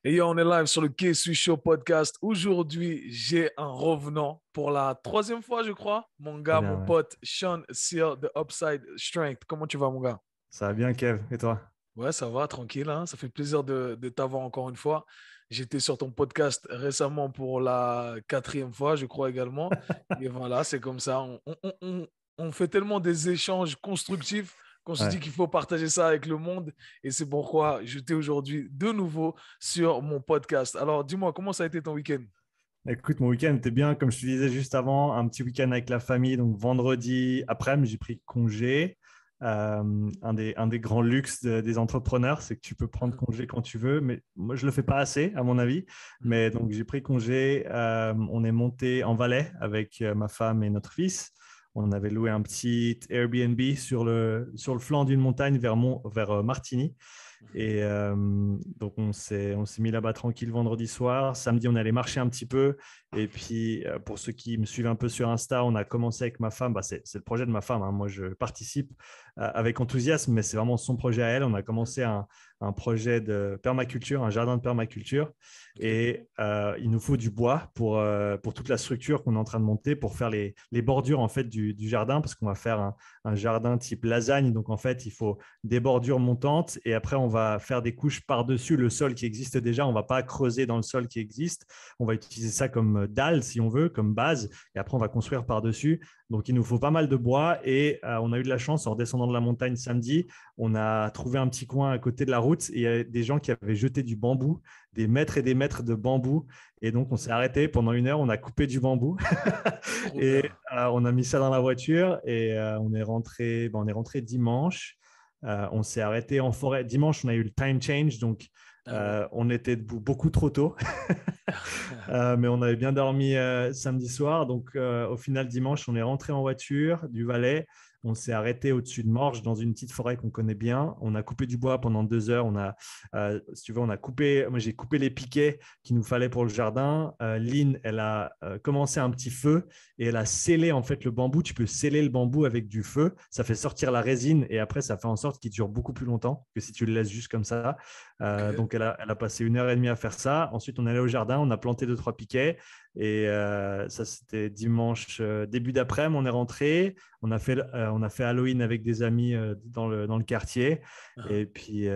Et yo, on est live sur le K-Sui Show podcast. Aujourd'hui, j'ai un revenant pour la troisième fois, je crois. Mon Très gars, bien, mon ouais. pote, Sean Seal de Upside Strength. Comment tu vas, mon gars? Ça va bien, Kev. Et toi? Ouais, ça va, tranquille, hein. Ça fait plaisir de t'avoir encore une fois. J'étais sur ton podcast récemment pour la quatrième fois, je crois également. Et voilà, c'est comme ça. On fait tellement des échanges constructifs qu'on se dit Ouais. qu'il faut partager ça avec le monde. Et c'est pourquoi je t'ai aujourd'hui de nouveau sur mon podcast. Alors, dis-moi, comment ça a été ton week-end? Écoute, mon week-end était bien, comme je te disais juste avant, un petit week-end avec la famille. Donc, vendredi après-midi, j'ai pris congé. Un des grands luxes des entrepreneurs, c'est que tu peux prendre Mhm, congé quand tu veux, mais moi, je le fais pas assez, à mon avis. mhm. Mais donc, j'ai pris congé. On est monté en Valais avec ma femme et notre fils. On avait loué un petit Airbnb sur le flanc d'une montagne vers Martigny. Et donc, on s'est mis là-bas tranquille vendredi soir. Samedi, on allait marcher un petit peu. Et puis, pour ceux qui me suivent un peu sur Insta, on a commencé avec ma femme. Bah, c'est le projet de ma femme, hein. Moi, je participe avec enthousiasme, mais c'est vraiment son projet à elle. On a commencé un projet de permaculture, un jardin de permaculture. Ok. Et il nous faut du bois pour toute la structure qu'on est en train de monter, pour faire les bordures en fait, du jardin, parce qu'on va faire un jardin type lasagne. Donc, en fait, il faut des bordures montantes et après on va faire des couches par-dessus le sol qui existe déjà. On ne va pas creuser dans le sol qui existe. On va utiliser ça comme dalle si on veut, comme base, et après on va construire par-dessus. Donc il nous faut pas mal de bois et on a eu de la chance en descendant de la montagne samedi. On a trouvé un petit coin à côté de la route et il y a des gens qui avaient jeté du bambou, des mètres et des mètres de bambou. Et donc on s'est arrêté pendant 1 heure, on a coupé du bambou Trop et bien. on a mis ça dans la voiture et on est rentré dimanche. On s'est arrêté en forêt. Dimanche, on a eu le time change, donc Ah ouais. on était debout beaucoup trop tôt. Mais on avait bien dormi samedi soir. Donc, au final, dimanche, on est rentré en voiture du Valais. On s'est arrêté au-dessus de Morges dans une petite forêt qu'on connaît bien. On a coupé du bois pendant 2 heures. Si tu veux, on a coupé. Moi, j'ai coupé les piquets qu'il nous fallait pour le jardin. Lynn, elle a commencé un petit feu et elle a scellé en fait le bambou. Tu peux sceller le bambou avec du feu. Ça fait sortir la résine et après, ça fait en sorte qu'il dure beaucoup plus longtemps que si tu le laisses juste comme ça. Ok. Donc, elle a passé 1 heure et demie à faire ça. Ensuite, on est allé au jardin, on a planté deux, trois piquets. Et ça, c'était dimanche, début d'après-midi, on est rentré. On a fait Halloween avec des amis dans le quartier. Et puis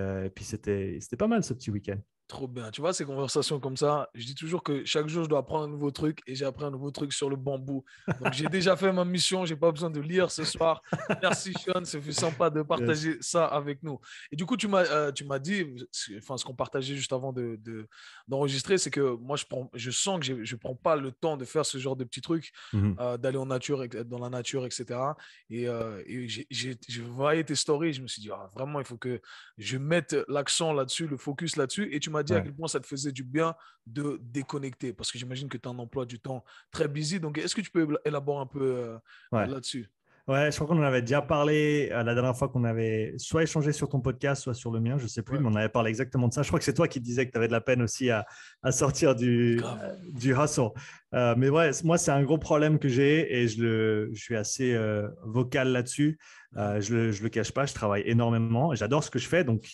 c'était pas mal ce petit week-end. Trop bien. Tu vois, ces conversations comme ça, je dis toujours que chaque jour, je dois apprendre un nouveau truc et j'ai appris un nouveau truc sur le bambou. Donc, j'ai déjà fait ma mission. J'ai pas besoin de lire ce soir. Merci, Sean. C'est fait sympa de Yes. partager ça avec nous. Et du coup, tu m'as dit, enfin, ce qu'on partageait juste avant d'enregistrer, c'est que moi, je sens que je prends pas le temps de faire ce genre de petits trucs, Mhm. d'aller en nature, dans la nature, etc. Et je voyais tes stories. Je me suis dit, ah, vraiment, il faut que je mette l'accent là-dessus, le focus là-dessus. Et tu m'as dit à Ouais. quel point ça te faisait du bien de déconnecter, parce que j'imagine que tu as un emploi du temps très busy. Donc, est-ce que tu peux élaborer un peu Ouais. là-dessus? Ouais, je crois qu'on en avait déjà parlé la dernière fois qu'on avait soit échangé sur ton podcast, soit sur le mien, je sais plus, Ouais, mais on avait parlé exactement de ça. Je crois que c'est toi qui disais que tu avais de la peine aussi à sortir du, grave. du hustle. Mais ouais, moi, c'est un gros problème que j'ai et je suis assez vocal là-dessus. Mhm. Je le cache pas, je travaille énormément. J'adore ce que je fais, donc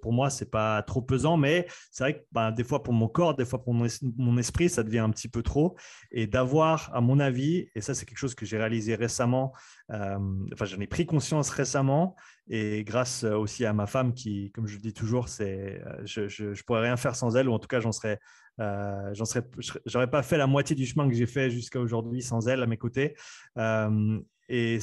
pour moi, c'est pas trop pesant, mais c'est vrai que ben, des fois pour mon corps, des fois pour mon esprit, ça devient un petit peu trop. Et d'avoir, à mon avis, et ça, c'est quelque chose que j'ai réalisé récemment, enfin, j'en ai pris conscience récemment et grâce aussi à ma femme qui, comme je le dis toujours, je pourrais rien faire sans elle ou en tout cas j'aurais pas fait la moitié du chemin que j'ai fait jusqu'à aujourd'hui sans elle à mes côtés. Euh, et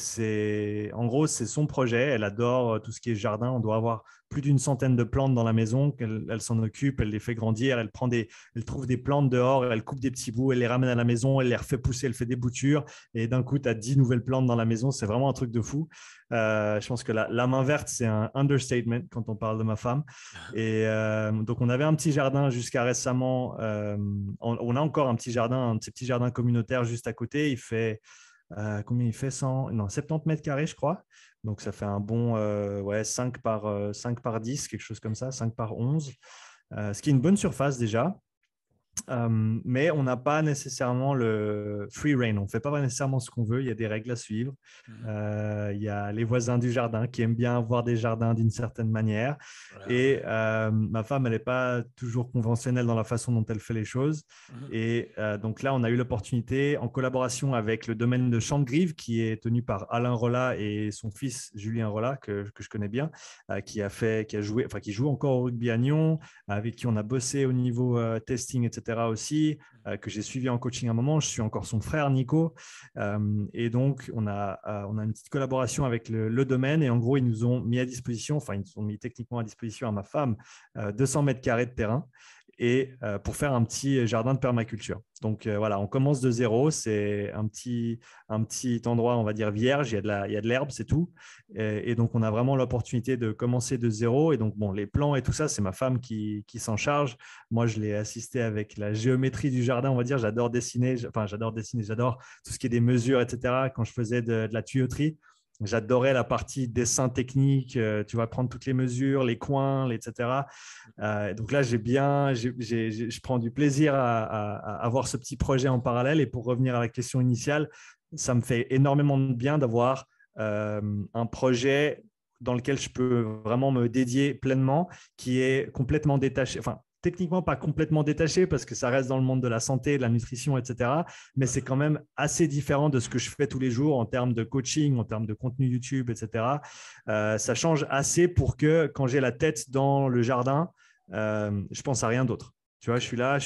en gros, c'est son projet. Elle adore tout ce qui est jardin. On doit avoir plus d'une centaine de plantes dans la maison qu'elle s'en occupe. Elle les fait grandir. Elle trouve des plantes dehors. Elle coupe des petits bouts. Elle les ramène à la maison. Elle les refait pousser. Elle fait des boutures. Et d'un coup, tu as 10 nouvelles plantes dans la maison. C'est vraiment un truc de fou. Je pense que la main verte, c'est un understatement quand on parle de ma femme. Et donc, on avait un petit jardin jusqu'à récemment. On a encore un petit jardin, un de ces petits jardins communautaires juste à côté. Combien il fait 100, non, 70 mètres carrés, je crois. Donc, ça fait un bon ouais, 5 par 10, quelque chose comme ça, 5 par 11. Ce qui est une bonne surface déjà. Mais on n'a pas nécessairement le free reign. On ne fait pas nécessairement ce qu'on veut. Il y a des règles à suivre. Il y a les voisins du jardin qui aiment bien avoir des jardins d'une certaine manière. Ah Et ouais. ma femme, elle n'est pas toujours conventionnelle dans la façon dont elle fait les choses. Mhm. Et donc là, on a eu l'opportunité, en collaboration avec le domaine de Champgrive, qui est tenu par Alain Rollat et son fils Julien Rollat, que je connais bien, qui joue encore au rugby à Nyon, avec qui on a bossé au niveau testing, etc. aussi, que j'ai suivi en coaching à un moment. Je suis encore son frère, Nico. Et donc, on a une petite collaboration avec le domaine. Et en gros, ils nous ont mis à disposition, enfin, ils nous ont mis techniquement à disposition à ma femme 200 mètres carrés de terrain et pour faire un petit jardin de permaculture. Donc voilà, on commence de zéro. C'est un petit endroit, on va dire, vierge. Il y a de l'herbe, c'est tout. Et donc, on a vraiment l'opportunité de commencer de zéro. Et donc, bon, les plans et tout ça, c'est ma femme qui s'en charge. Moi, je l'ai assisté avec la géométrie du jardin, on va dire. J'adore dessiner. Enfin, j'adore dessiner. J'adore tout ce qui est des mesures, etc. Quand je faisais de la tuyauterie, j'adorais la partie dessin technique. Tu vas prendre toutes les mesures, les coins, etc. Donc là, je prends du plaisir à avoir ce petit projet en parallèle. Et pour revenir à la question initiale, ça me fait énormément de bien d'avoir un projet dans lequel je peux vraiment me dédier pleinement, qui est complètement détaché. Enfin, techniquement pas complètement détaché parce que ça reste dans le monde de la santé, de la nutrition, etc. Mais c'est quand même assez différent de ce que je fais tous les jours en termes de coaching, en termes de contenu YouTube, etc. Ça change assez pour que quand j'ai la tête dans le jardin, je pense à rien d'autre. Tu vois, je suis là, je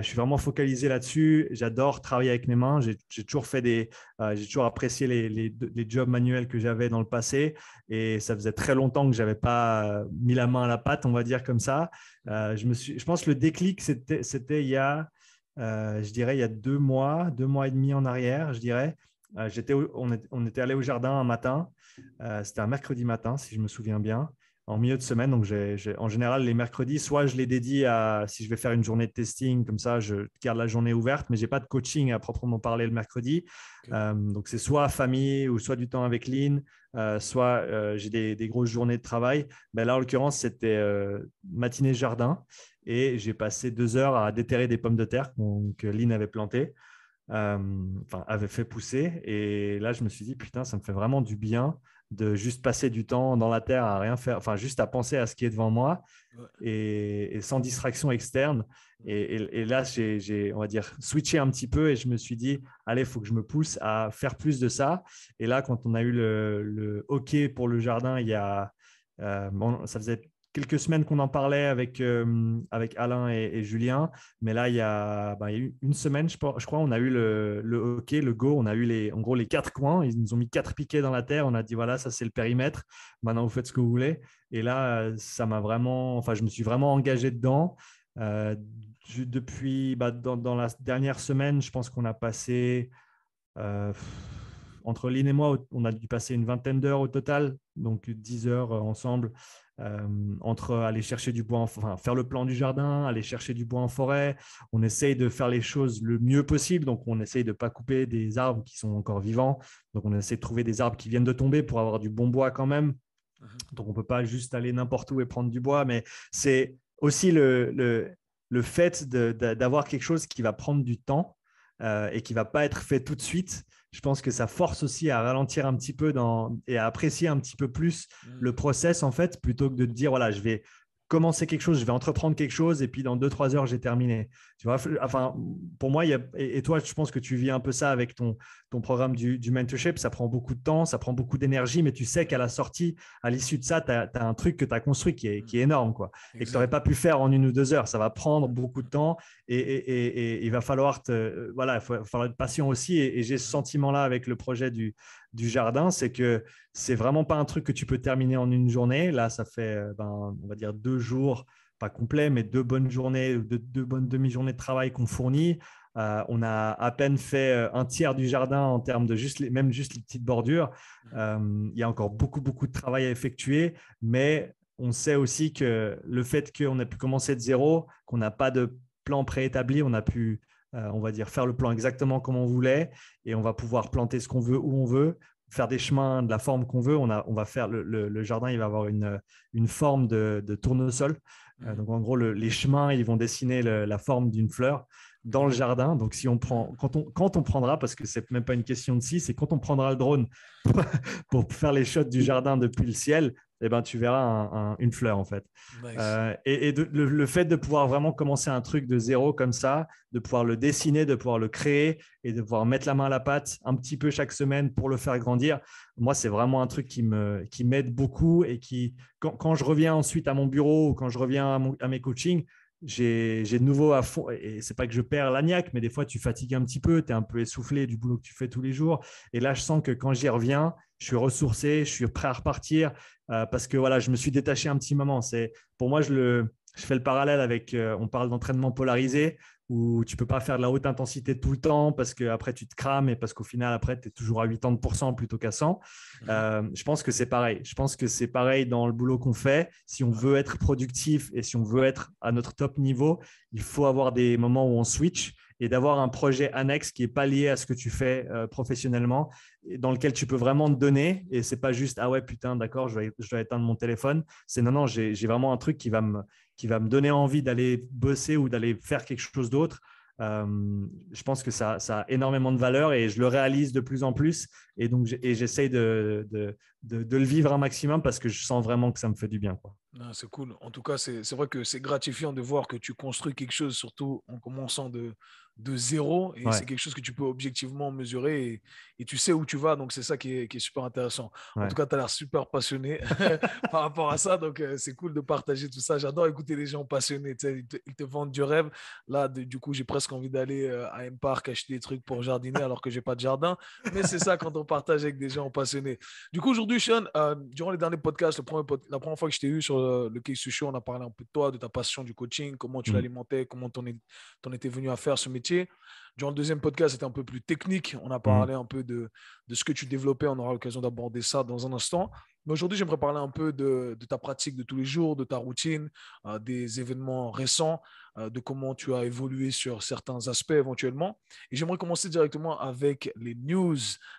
suis vraiment focalisé là-dessus. J'adore travailler avec mes mains. J'ai toujours apprécié les jobs manuels que j'avais dans le passé. Et ça faisait très longtemps que je n'avais pas mis la main à la pâte, on va dire comme ça. Je pense que le déclic, c'était je dirais, il y a 2 mois, 2 mois et demi en arrière, je dirais. On était allé au jardin un matin. C'était un mercredi matin, si je me souviens bien, en milieu de semaine. Donc, en général, les mercredis, soit je les dédie à, si je vais faire une journée de testing, comme ça, je garde la journée ouverte, mais je n'ai pas de coaching à proprement parler le mercredi. Ok. Donc, c'est soit famille ou soit du temps avec Lynn, soit j'ai des grosses journées de travail. Ben là, en l'occurrence, c'était matinée jardin et j'ai passé 2 heures à déterrer des pommes de terre que Lynn avait plantées, enfin, avait fait pousser. Et là, je me suis dit, putain, ça me fait vraiment du bien de juste passer du temps dans la terre à rien faire, enfin, juste à penser à ce qui est devant moi Ouais. et sans distraction externe. Et là, on va dire, switché un petit peu et je me suis dit, allez, il faut que je me pousse à faire plus de ça. Et là, quand on a eu le OK pour le jardin, bon, ça faisait quelques semaines qu'on en parlait avec Alain et Julien, mais là, il y a eu une semaine, je crois, on a eu le OK, le go, on a eu en gros les 4 coins, ils nous ont mis 4 piquets dans la terre, on a dit, voilà, ça c'est le périmètre, maintenant vous faites ce que vous voulez. Et là, ça m'a vraiment, enfin, je me suis vraiment engagé dedans. Euh, Depuis, dans la dernière semaine, je pense qu'on a passé euh, entre Lynn et moi, on a dû passer une vingtaine d'heures au total, donc 10 heures ensemble, entre aller chercher du bois, enfin faire le plan du jardin, aller chercher du bois en forêt. On essaye de faire les choses le mieux possible, donc on essaye de ne pas couper des arbres qui sont encore vivants. Donc on essaie de trouver des arbres qui viennent de tomber pour avoir du bon bois quand même. Mhm. Donc on ne peut pas juste aller n'importe où et prendre du bois, mais c'est aussi le fait d'avoir quelque chose qui va prendre du temps et qui ne va pas être fait tout de suite. Je pense que ça force aussi à ralentir un petit peu et à apprécier un petit peu plus le Mhm. process, en fait, plutôt que de te dire, voilà, je vais commencer quelque chose, je vais entreprendre quelque chose et puis dans 2, 3 heures, j'ai terminé. Tu vois, enfin, pour moi, et toi, je pense que tu vis un peu ça avec ton programme du mentorship. Ça prend beaucoup de temps, ça prend beaucoup d'énergie, mais tu sais qu'à la sortie, à l'issue de ça, tu as un truc que tu as construit qui est énorme, quoi, et que tu n'aurais Exact. pas pu faire en 1 ou 2 heures. Ça va prendre beaucoup de temps et il va falloir voilà, il va falloir être patient aussi. Et j'ai ce Mhm. sentiment-là avec le projet du jardin, c'est que c'est vraiment pas un truc que tu peux terminer en une journée. Là, ça fait, on va dire 2 jours, pas complets, mais 2 bonnes journées, 2 bonnes demi-journées de travail qu'on fournit. On a à peine fait un tiers du jardin en termes de même juste les petites bordures. Mhm. Il y a encore beaucoup, beaucoup de travail à effectuer, mais on sait aussi que le fait qu'on a pu commencer de zéro, qu'on n'a pas de plan préétabli, on a pu, on va dire, faire le plan exactement comme on voulait et on va pouvoir planter ce qu'on veut où on veut, faire des chemins de la forme qu'on veut. On va faire le jardin, il va avoir une forme de tournesol. Donc, en gros, les chemins, ils vont dessiner la forme d'une fleur dans le jardin. Donc, si on prend, quand on prendra, parce que c'est même pas une question de si, c'est quand on prendra le drone pour faire les shots du jardin depuis le ciel, eh ben, tu verras une fleur en fait. Nice. Le fait de pouvoir vraiment commencer un truc de zéro comme ça, de pouvoir le dessiner, de pouvoir le créer et de pouvoir mettre la main à la pâte un petit peu chaque semaine pour le faire grandir, moi, c'est vraiment un truc qui m'aide beaucoup et quand je reviens ensuite à mon bureau ou quand je reviens à mes coachings, j'ai de nouveau à fond. Et c'est pas que je perds la niaque, mais des fois, tu fatigues un petit peu, tu es un peu essoufflé du boulot que tu fais tous les jours. Et là, je sens que quand j'y reviens, je suis ressourcé, je suis prêt à repartir parce que voilà, je me suis détaché un petit moment. Pour moi, je fais le parallèle avec, on parle d'entraînement polarisé où tu ne peux pas faire de la haute intensité tout le temps parce qu'après, tu te crames et parce qu'au final, après, tu es toujours à 80% plutôt qu'à 100. Je pense que c'est pareil. Je pense que c'est pareil dans le boulot qu'on fait. Si on veut être productif et si on veut être à notre top niveau, il faut avoir des moments où on switch et d'avoir un projet annexe qui n'est pas lié à ce que tu fais professionnellement, et dans lequel tu peux vraiment te donner. Et ce n'est pas juste « Ah ouais, putain, d'accord, je dois éteindre mon téléphone ». C'est « Non, non, j'ai vraiment un truc qui va me donner envie d'aller bosser ou d'aller faire quelque chose d'autre ». Je pense que ça a énormément de valeur et je le réalise de plus en plus. Et donc, j'essaye de le vivre un maximum parce que je sens vraiment que ça me fait du bien, quoi. Ah, c'est cool. En tout cas, c'est vrai que c'est gratifiant de voir que tu construis quelque chose, surtout en commençant de zéro. Et Ouais, c'est quelque chose que tu peux objectivement mesurer et tu sais où tu vas. Donc, c'est ça qui est super intéressant. En tout ouais. cas, tu as l'air super passionné par rapport à ça. Donc, c'est cool de partager tout ça. J'adore écouter les gens passionnés. Tu sais, ils te vendent du rêve. Là, du coup, j'ai presque envie d'aller à M-Park acheter des trucs pour jardiner alors que j'ai pas de jardin. Mais c'est ça quand on partage avec des gens passionnés. Du coup, aujourd'hui, Sean, durant les derniers podcasts, la première fois que je t'ai eu sur le Case Show, on a parlé un peu de toi, de ta passion du coaching, comment tu Mm. l'alimentais, comment t'en étais venu à faire ce métier. Durant le deuxième podcast, c'était un peu plus technique. On a Mm. parlé un peu de ce que tu développais. On aura l'occasion d'aborder ça dans un instant. Mais aujourd'hui, j'aimerais parler un peu de ta pratique de tous les jours, de ta routine, des événements récents, de comment tu as évolué sur certains aspects éventuellement. Et j'aimerais commencer directement avec les news.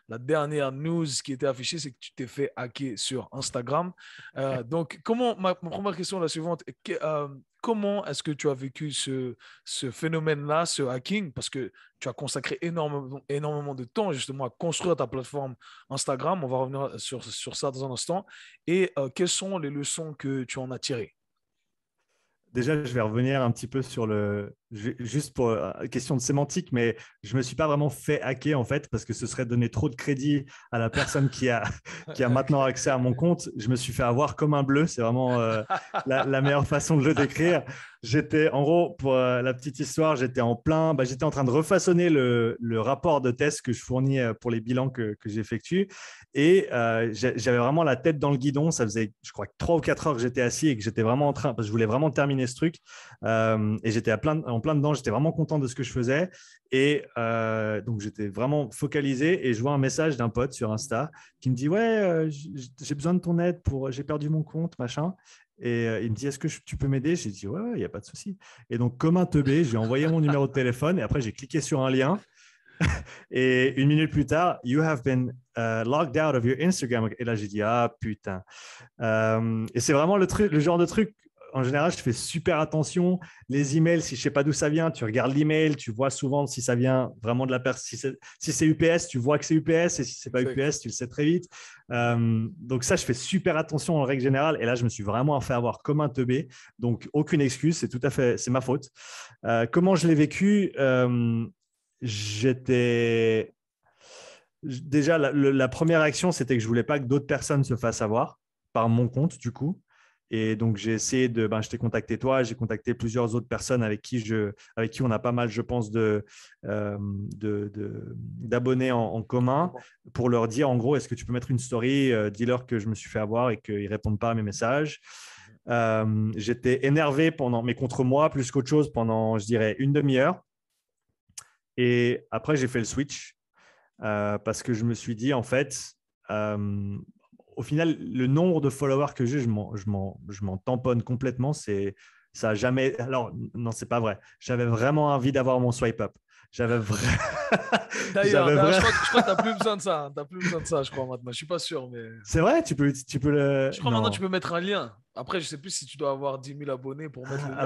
La dernière news qui était affichée, c'est que tu t'es fait hacker sur Instagram. Donc, ma première question est la suivante. Comment est-ce que tu as vécu ce phénomène-là, ce hacking? Parce que tu as consacré énormément de temps justement à construire ta plateforme Instagram. On va revenir sur ça dans un instant. Et quelles sont les leçons que tu en as tirées? Déjà, je vais revenir un petit peu sur juste pour question de sémantique, mais je me suis pas vraiment fait hacker en fait parce que ce serait donner trop de crédit à la personne qui a maintenant Ok. accès à mon compte. Je me suis fait avoir comme un bleu. C'est vraiment la meilleure façon de le décrire. J'étais, en gros, pour la petite histoire, j'étais en train de refaçonner le rapport de test que je fournis pour les bilans que j'effectue. Et j'avais vraiment la tête dans le guidon. Ça faisait, je crois, 3 ou 4 heures que j'étais assis et que j'étais vraiment en train, parce que je voulais vraiment terminer ce truc. Et j'étais en plein dedans. J'étais vraiment content de ce que je faisais. Et donc, j'étais vraiment focalisé. Et je vois un message d'un pote sur Insta qui me dit « Ouais, j'ai besoin de ton aide j'ai perdu mon compte, machin. » Et il me dit « Est-ce que tu peux m'aider ?» J'ai dit « Ouais, il n'y a pas de souci. » Et donc, comme un teubé, j'ai envoyé mon numéro de téléphone et après, j'ai cliqué sur un lien. Et 1 minute plus tard, You have been logged out of your Instagram. Et là, j'ai dit, ah putain. Et c'est vraiment le genre de truc. En général, je fais super attention. Les emails, si je ne sais pas d'où ça vient, tu regardes l'email, tu vois souvent si ça vient vraiment de la personne. Si c'est UPS, tu vois que c'est UPS. Et si ce n'est pas Exact. UPS, tu le sais très vite. Donc ça, je fais super attention en règle générale. Et là, je me suis vraiment fait avoir comme un teubé. Donc, aucune excuse. C'est ma faute. Comment je l'ai vécu j'étais déjà la première action, c'était que je voulais pas que d'autres personnes se fassent avoir par mon compte du coup. Et donc j'ai essayé je t'ai contacté toi, j'ai contacté plusieurs autres personnes avec qui on a pas mal, je pense, d'abonnés en commun pour leur dire en gros, est-ce que tu peux mettre une story, dis-leur que je me suis fait avoir et qu'ils répondent pas à mes messages. J'étais énervé mais contre moi plus qu'autre chose pendant, je dirais, une demi-heure. Et après, j'ai fait le switch parce que je me suis dit, en fait, au final, le nombre de followers que j'ai, je m'en tamponne complètement. Ça a jamais. Alors, non, c'est pas vrai. J'avais vraiment envie d'avoir mon swipe up. J'avais vraiment. D'ailleurs, J'avais d'ailleurs, vraiment. je crois que tu n'as plus besoin de ça. Tu n'as plus besoin de ça, je crois, maintenant. Je ne suis pas sûr, mais C'est vrai, tu peux le. je crois maintenant que tu Non. peux mettre un lien. Après, je sais plus si tu dois avoir 10 000 abonnés pour mettre le lien ou pas.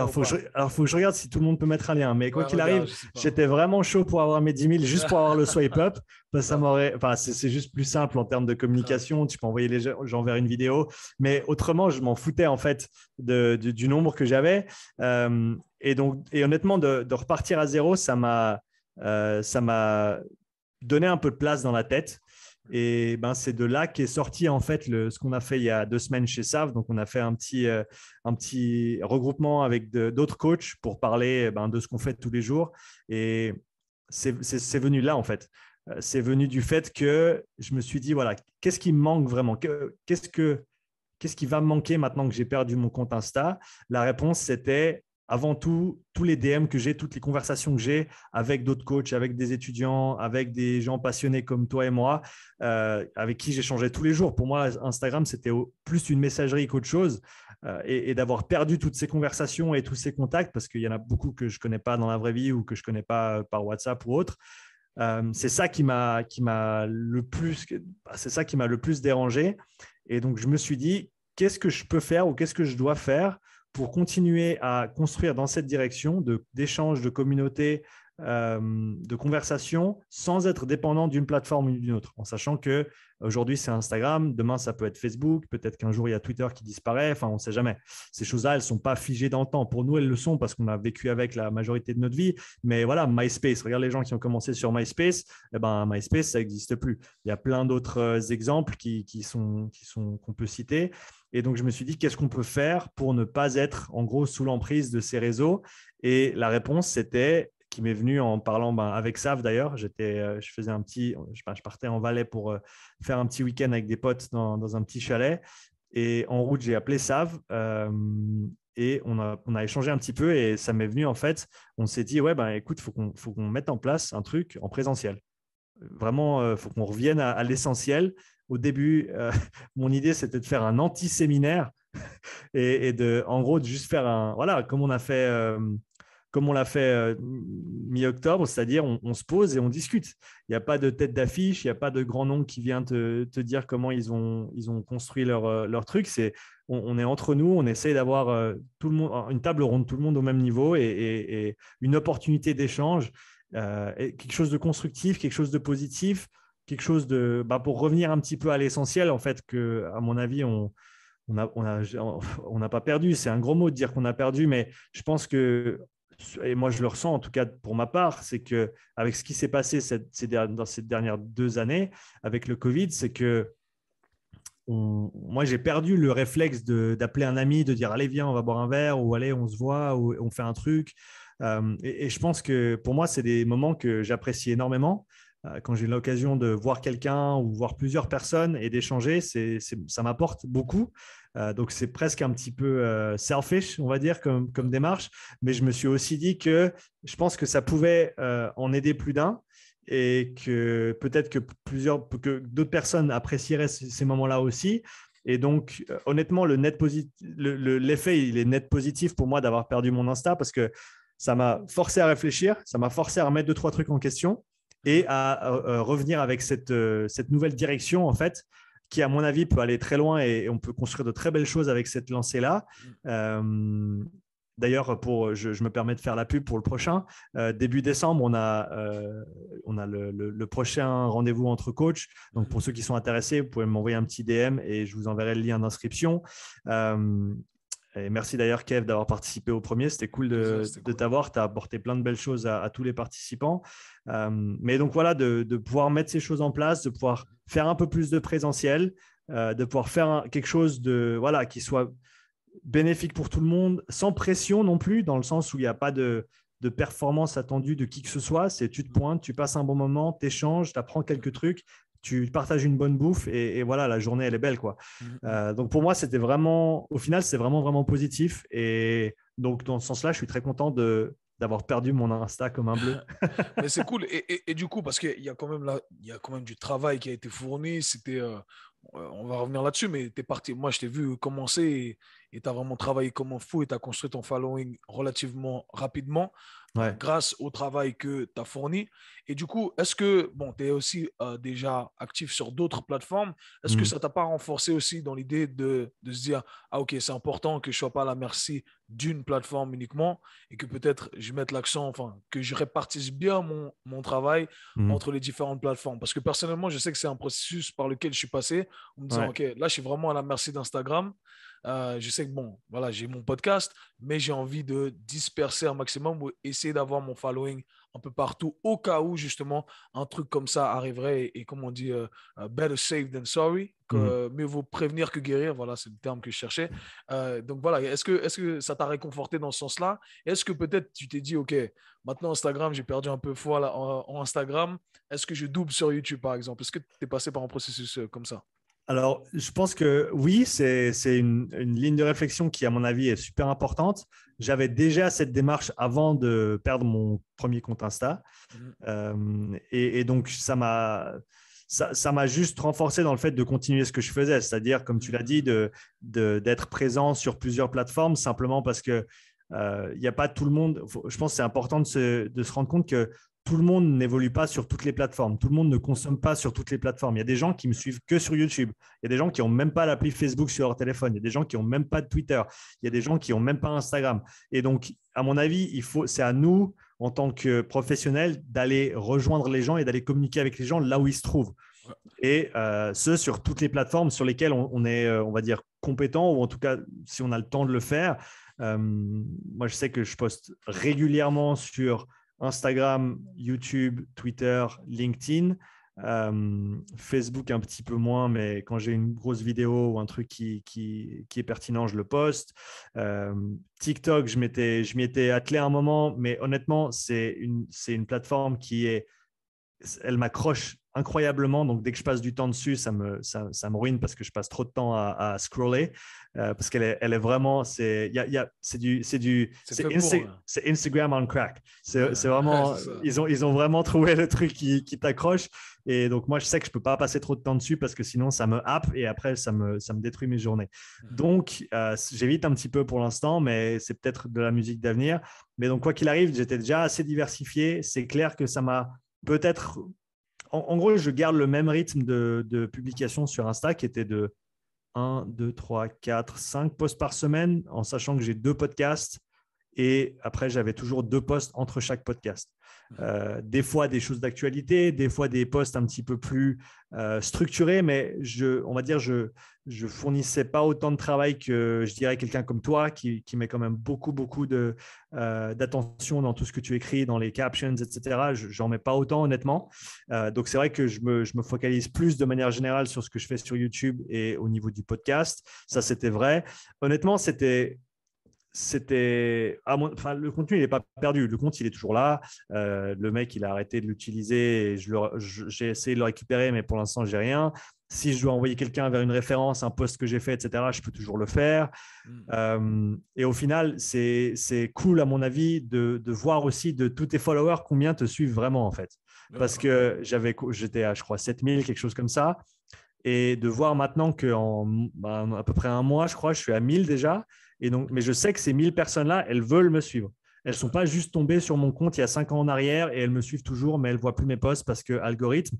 Alors, faut que je regarde si tout le monde peut mettre un lien. Mais quoi Ouais, qu'il regarde, arrive, je sais pas. j'étais vraiment chaud pour avoir mes 10 000 juste pour avoir le swipe up. Parce que ça Grave, m'aurait, enfin, c'est juste plus simple en termes de grave. communication. Tu peux envoyer les gens vers une vidéo. Mais autrement, je m'en foutais en fait du nombre que j'avais. Et honnêtement, de repartir à zéro, ça m'a donné un peu de place dans la tête. Et ben, c'est de là qu'est sorti en fait ce qu'on a fait il y a 2 semaines chez Sav. Donc, on a fait un petit regroupement avec d'autres coachs pour parler de ce qu'on fait tous les jours. Et c'est venu là en fait. C'est venu du fait que je me suis dit, voilà, qu'est-ce qui me manque vraiment? Qu'est-ce qui va me manquer maintenant que j'ai perdu mon compte Insta? La réponse, c'était avant tout, tous les DM que j'ai, toutes les conversations que j'ai avec d'autres coachs, avec des étudiants, avec des gens passionnés comme toi et moi, avec qui j'échangeais tous les jours. Pour moi, Instagram, c'était plus une messagerie qu'autre chose. Et d'avoir perdu toutes ces conversations et tous ces contacts, parce qu'il y en a beaucoup que je ne connais pas dans la vraie vie ou que je ne connais pas par WhatsApp ou autre, c'est ça qui m'a le plus, c'est ça qui m'a le plus dérangé. Et donc, je me suis dit, qu'est-ce que je peux faire ou qu'est-ce que je dois faire pour continuer à construire dans cette direction d'échange, de communauté, de conversation, sans être dépendant d'une plateforme ou d'une autre, en sachant que aujourd'hui c'est Instagram, demain ça peut être Facebook, peut-être qu'un jour il y a Twitter qui disparaît, enfin on ne sait jamais. Ces choses-là, elles ne sont pas figées dans le temps. Pour nous, elles le sont parce qu'on a vécu avec la majorité de notre vie. Mais voilà, MySpace, regarde les gens qui ont commencé sur MySpace, eh ben, MySpace, ça n'existe plus. Il y a plein d'autres exemples qu'on peut citer. Et donc, je me suis dit, qu'est-ce qu'on peut faire pour ne pas être, en gros, sous l'emprise de ces réseaux? Et la réponse, c'était, qui m'est venue en parlant avec Sav d'ailleurs. Je partais en Valais pour faire un petit week-end avec des potes dans un petit chalet. Et en route, j'ai appelé Sav et on a échangé un petit peu et ça m'est venu en fait. On s'est dit, ouais, ben écoute, faut qu'on mette en place un truc en présentiel. Vraiment, il faut qu'on revienne à l'essentiel. Au début, mon idée, c'était de faire un anti-séminaire en gros, de juste faire voilà, comme on l'a fait mi-octobre, c'est-à-dire on se pose et on discute. Il n'y a pas de tête d'affiche, il n'y a pas de grand nom qui vient te dire comment ils ont construit leur truc. On est entre nous, on essaie d'avoir tout le monde, une table ronde, tout le monde au même niveau et une opportunité d'échange, quelque chose de constructif, quelque chose de positif, quelque chose pour revenir un petit peu à l'essentiel, en fait, que, à mon avis, on n'a pas perdu. C'est un gros mot de dire qu'on a perdu, mais je pense que, et moi je le ressens en tout cas pour ma part, c'est qu'avec ce qui s'est passé dans ces dernières 2 années, avec le Covid, c'est que moi j'ai perdu le réflexe d'appeler un ami, de dire allez viens on va boire un verre ou allez on se voit ou on fait un truc. Et je pense que pour moi c'est des moments que j'apprécie énormément. Quand j'ai l'occasion de voir quelqu'un ou voir plusieurs personnes et d'échanger, ça m'apporte beaucoup. Donc, c'est presque un petit peu selfish, on va dire, comme démarche. Mais je me suis aussi dit que je pense que ça pouvait en aider plus d'un et que peut-être que d'autres personnes apprécieraient ces moments-là aussi. Et donc, honnêtement, l'effet, il est net positif pour moi d'avoir perdu mon Insta parce que ça m'a forcé à réfléchir, ça m'a forcé à remettre 2, 3 trucs en question et à revenir avec cette nouvelle direction, en fait, qui, à mon avis, peut aller très loin et on peut construire de très belles choses avec cette lancée-là. D'ailleurs, je me permets de faire la pub pour le prochain. Début décembre, on a le prochain rendez-vous entre coachs. Donc, pour ceux qui sont intéressés, vous pouvez m'envoyer un petit DM et je vous enverrai le lien d'inscription. Et merci d'ailleurs, Kev, d'avoir participé au premier. C'était cool de t'avoir. Tu as apporté plein de belles choses à tous les participants. Mais donc voilà, de pouvoir mettre ces choses en place, de pouvoir faire un peu plus de présentiel, de pouvoir faire quelque chose qui soit bénéfique pour tout le monde, sans pression non plus, dans le sens où il n'y a pas de performance attendue de qui que ce soit. C'est tu te pointes, tu passes un bon moment, tu échanges, tu apprends quelques trucs, tu partages une bonne bouffe et voilà, la journée, elle est belle, quoi. Donc pour moi, c'était vraiment, au final, c'est vraiment, vraiment positif. Et donc, dans ce sens-là, je suis très content d'avoir perdu mon Insta comme un bleu. Mais c'est cool. Et du coup, parce qu'il y a quand même il y a quand même du travail qui a été fourni. On va revenir là-dessus, mais tu es parti. Moi, je t'ai vu commencer et tu as vraiment travaillé comme un fou et tu as construit ton following relativement rapidement Ouais. grâce au travail que tu as fourni. Et du coup, est-ce que, bon, tu es aussi déjà actif sur d'autres plateformes, est-ce que Mhm. ça t'a pas renforcé aussi dans l'idée de se dire, ah ok, c'est important que je sois pas à la merci d'une plateforme uniquement et que peut-être je mette l'accent, enfin, que je répartisse bien mon travail Mhm. entre les différentes plateformes. Parce que personnellement, je sais que c'est un processus par lequel je suis passé en me disant, Ouais. OK, là, je suis vraiment à la merci d'Instagram. Je sais que, bon, voilà, j'ai mon podcast, mais j'ai envie de disperser un maximum ou essayer d'avoir mon following un peu partout au cas où, justement, un truc comme ça arriverait et comme on dit, better safe than sorry, Mhm. que mieux vaut prévenir que guérir. Voilà, c'est le terme que je cherchais. Donc voilà, est-ce que ça t'a réconforté dans ce sens-là? Est-ce que peut-être tu t'es dit, OK, maintenant Instagram, j'ai perdu un peu foi là, en Instagram, est-ce que je double sur YouTube, par exemple? Est-ce que tu es passé par un processus comme ça? Alors, je pense que oui, c'est une ligne de réflexion qui, à mon avis, est super importante. J'avais déjà cette démarche avant de perdre mon premier compte Insta. Mhm. Et donc, ça m'a juste renforcé dans le fait de continuer ce que je faisais, c'est-à-dire, comme tu l'as dit, Mhm. d'être présent sur plusieurs plateformes, simplement parce que il n'y a pas tout le monde. Je pense que c'est important de se rendre compte que tout le monde n'évolue pas sur toutes les plateformes. Tout le monde ne consomme pas sur toutes les plateformes. Il y a des gens qui me suivent que sur YouTube. Il y a des gens qui n'ont même pas l'appli Facebook sur leur téléphone. Il y a des gens qui n'ont même pas de Twitter. Il y a des gens qui n'ont même pas Instagram. Et donc, à mon avis, c'est à nous, en tant que professionnels, d'aller rejoindre les gens et d'aller communiquer avec les gens là où ils se trouvent. Ouais. Et ce, sur toutes les plateformes sur lesquelles on est, on va dire, compétent, ou en tout cas, si on a le temps de le faire. Moi, je sais que je poste régulièrement sur Instagram, YouTube, Twitter, LinkedIn. Facebook un petit peu moins, mais quand j'ai une grosse vidéo ou un truc qui est pertinent, je le poste. Euh, TikTok, je m'y étais attelé un moment, mais honnêtement, c'est une plateforme elle m'accroche incroyablement. Donc, dès que je passe du temps dessus, ça me ruine parce que je passe trop de temps à scroller. Parce elle est vraiment, C'est fait pour. Hein. c'est Instagram on crack. C'est Ouais, c'est vraiment, ça. ils ont vraiment trouvé le truc qui t'accroche. Et donc, moi, je sais que je peux pas passer trop de temps dessus parce que sinon, ça me happe et après, ça me détruit mes journées. Mhm. Donc, j'évite un petit peu pour l'instant, mais c'est peut-être de la musique d'avenir. Mais donc, quoi qu'il arrive, j'étais déjà assez diversifié. C'est clair que ça m'a peut-être. En gros, je garde le même rythme de publication sur Insta qui était de 1, 2, 3, 4, 5 posts par semaine, en sachant que j'ai 2 podcasts. Et après, j'avais toujours 2 posts entre chaque podcast. Des fois, des choses d'actualité, des fois, des posts un petit peu plus structurés, mais on va dire, je fournissais pas autant de travail que, je dirais, quelqu'un comme toi qui met quand même beaucoup, beaucoup d'attention dans tout ce que tu écris, dans les captions, etc. J'en mets pas autant, honnêtement. Donc, c'est vrai que je me focalise plus de manière générale sur ce que je fais sur YouTube et au niveau du podcast. Ça, c'était vrai. Honnêtement, enfin, le contenu il n'est pas perdu, le compte il est toujours là. Le mec il a arrêté de l'utiliser et j'ai essayé de le récupérer, mais pour l'instant j'ai rien. Si je dois envoyer quelqu'un vers une référence, un post que j'ai fait, etc., je peux toujours le faire. Mhm. Et au final, c'est cool, à mon avis, de voir aussi de tous tes followers combien te suivent vraiment, en fait. Ouais, Parce que j'étais à, je crois, 7000, quelque chose comme ça. Et de voir maintenant qu'en à peu près un mois, je crois, je suis à 1000 déjà. Et donc, mais je sais que ces 1000 personnes-là, elles veulent me suivre. Elles ne sont pas juste tombées sur mon compte il y a 5 ans en arrière et elles me suivent toujours, mais elles ne voient plus mes posts parce que algorithme.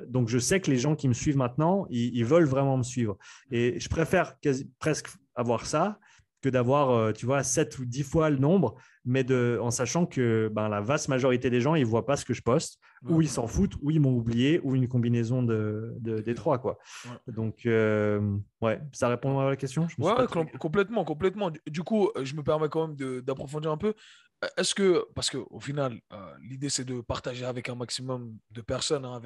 Donc, je sais que les gens qui me suivent maintenant, ils veulent vraiment me suivre. Et je préfère presque avoir ça que d'avoir, tu vois, 7 ou 10 fois le nombre, mais en sachant que ben, la vaste majorité des gens, ils ne voient pas ce que je poste, ouais, ou ils s'en foutent, ou ils m'ont oublié, ou une combinaison des trois, quoi. ouais. Donc, ouais, ça répond à la question. Je me suis Ouais, pas ouais, très clair. complètement, complètement. Du coup, je me permets quand même d'approfondir un peu. Est-ce que, parce qu'au final, l'idée c'est de partager avec un maximum de personnes, hein,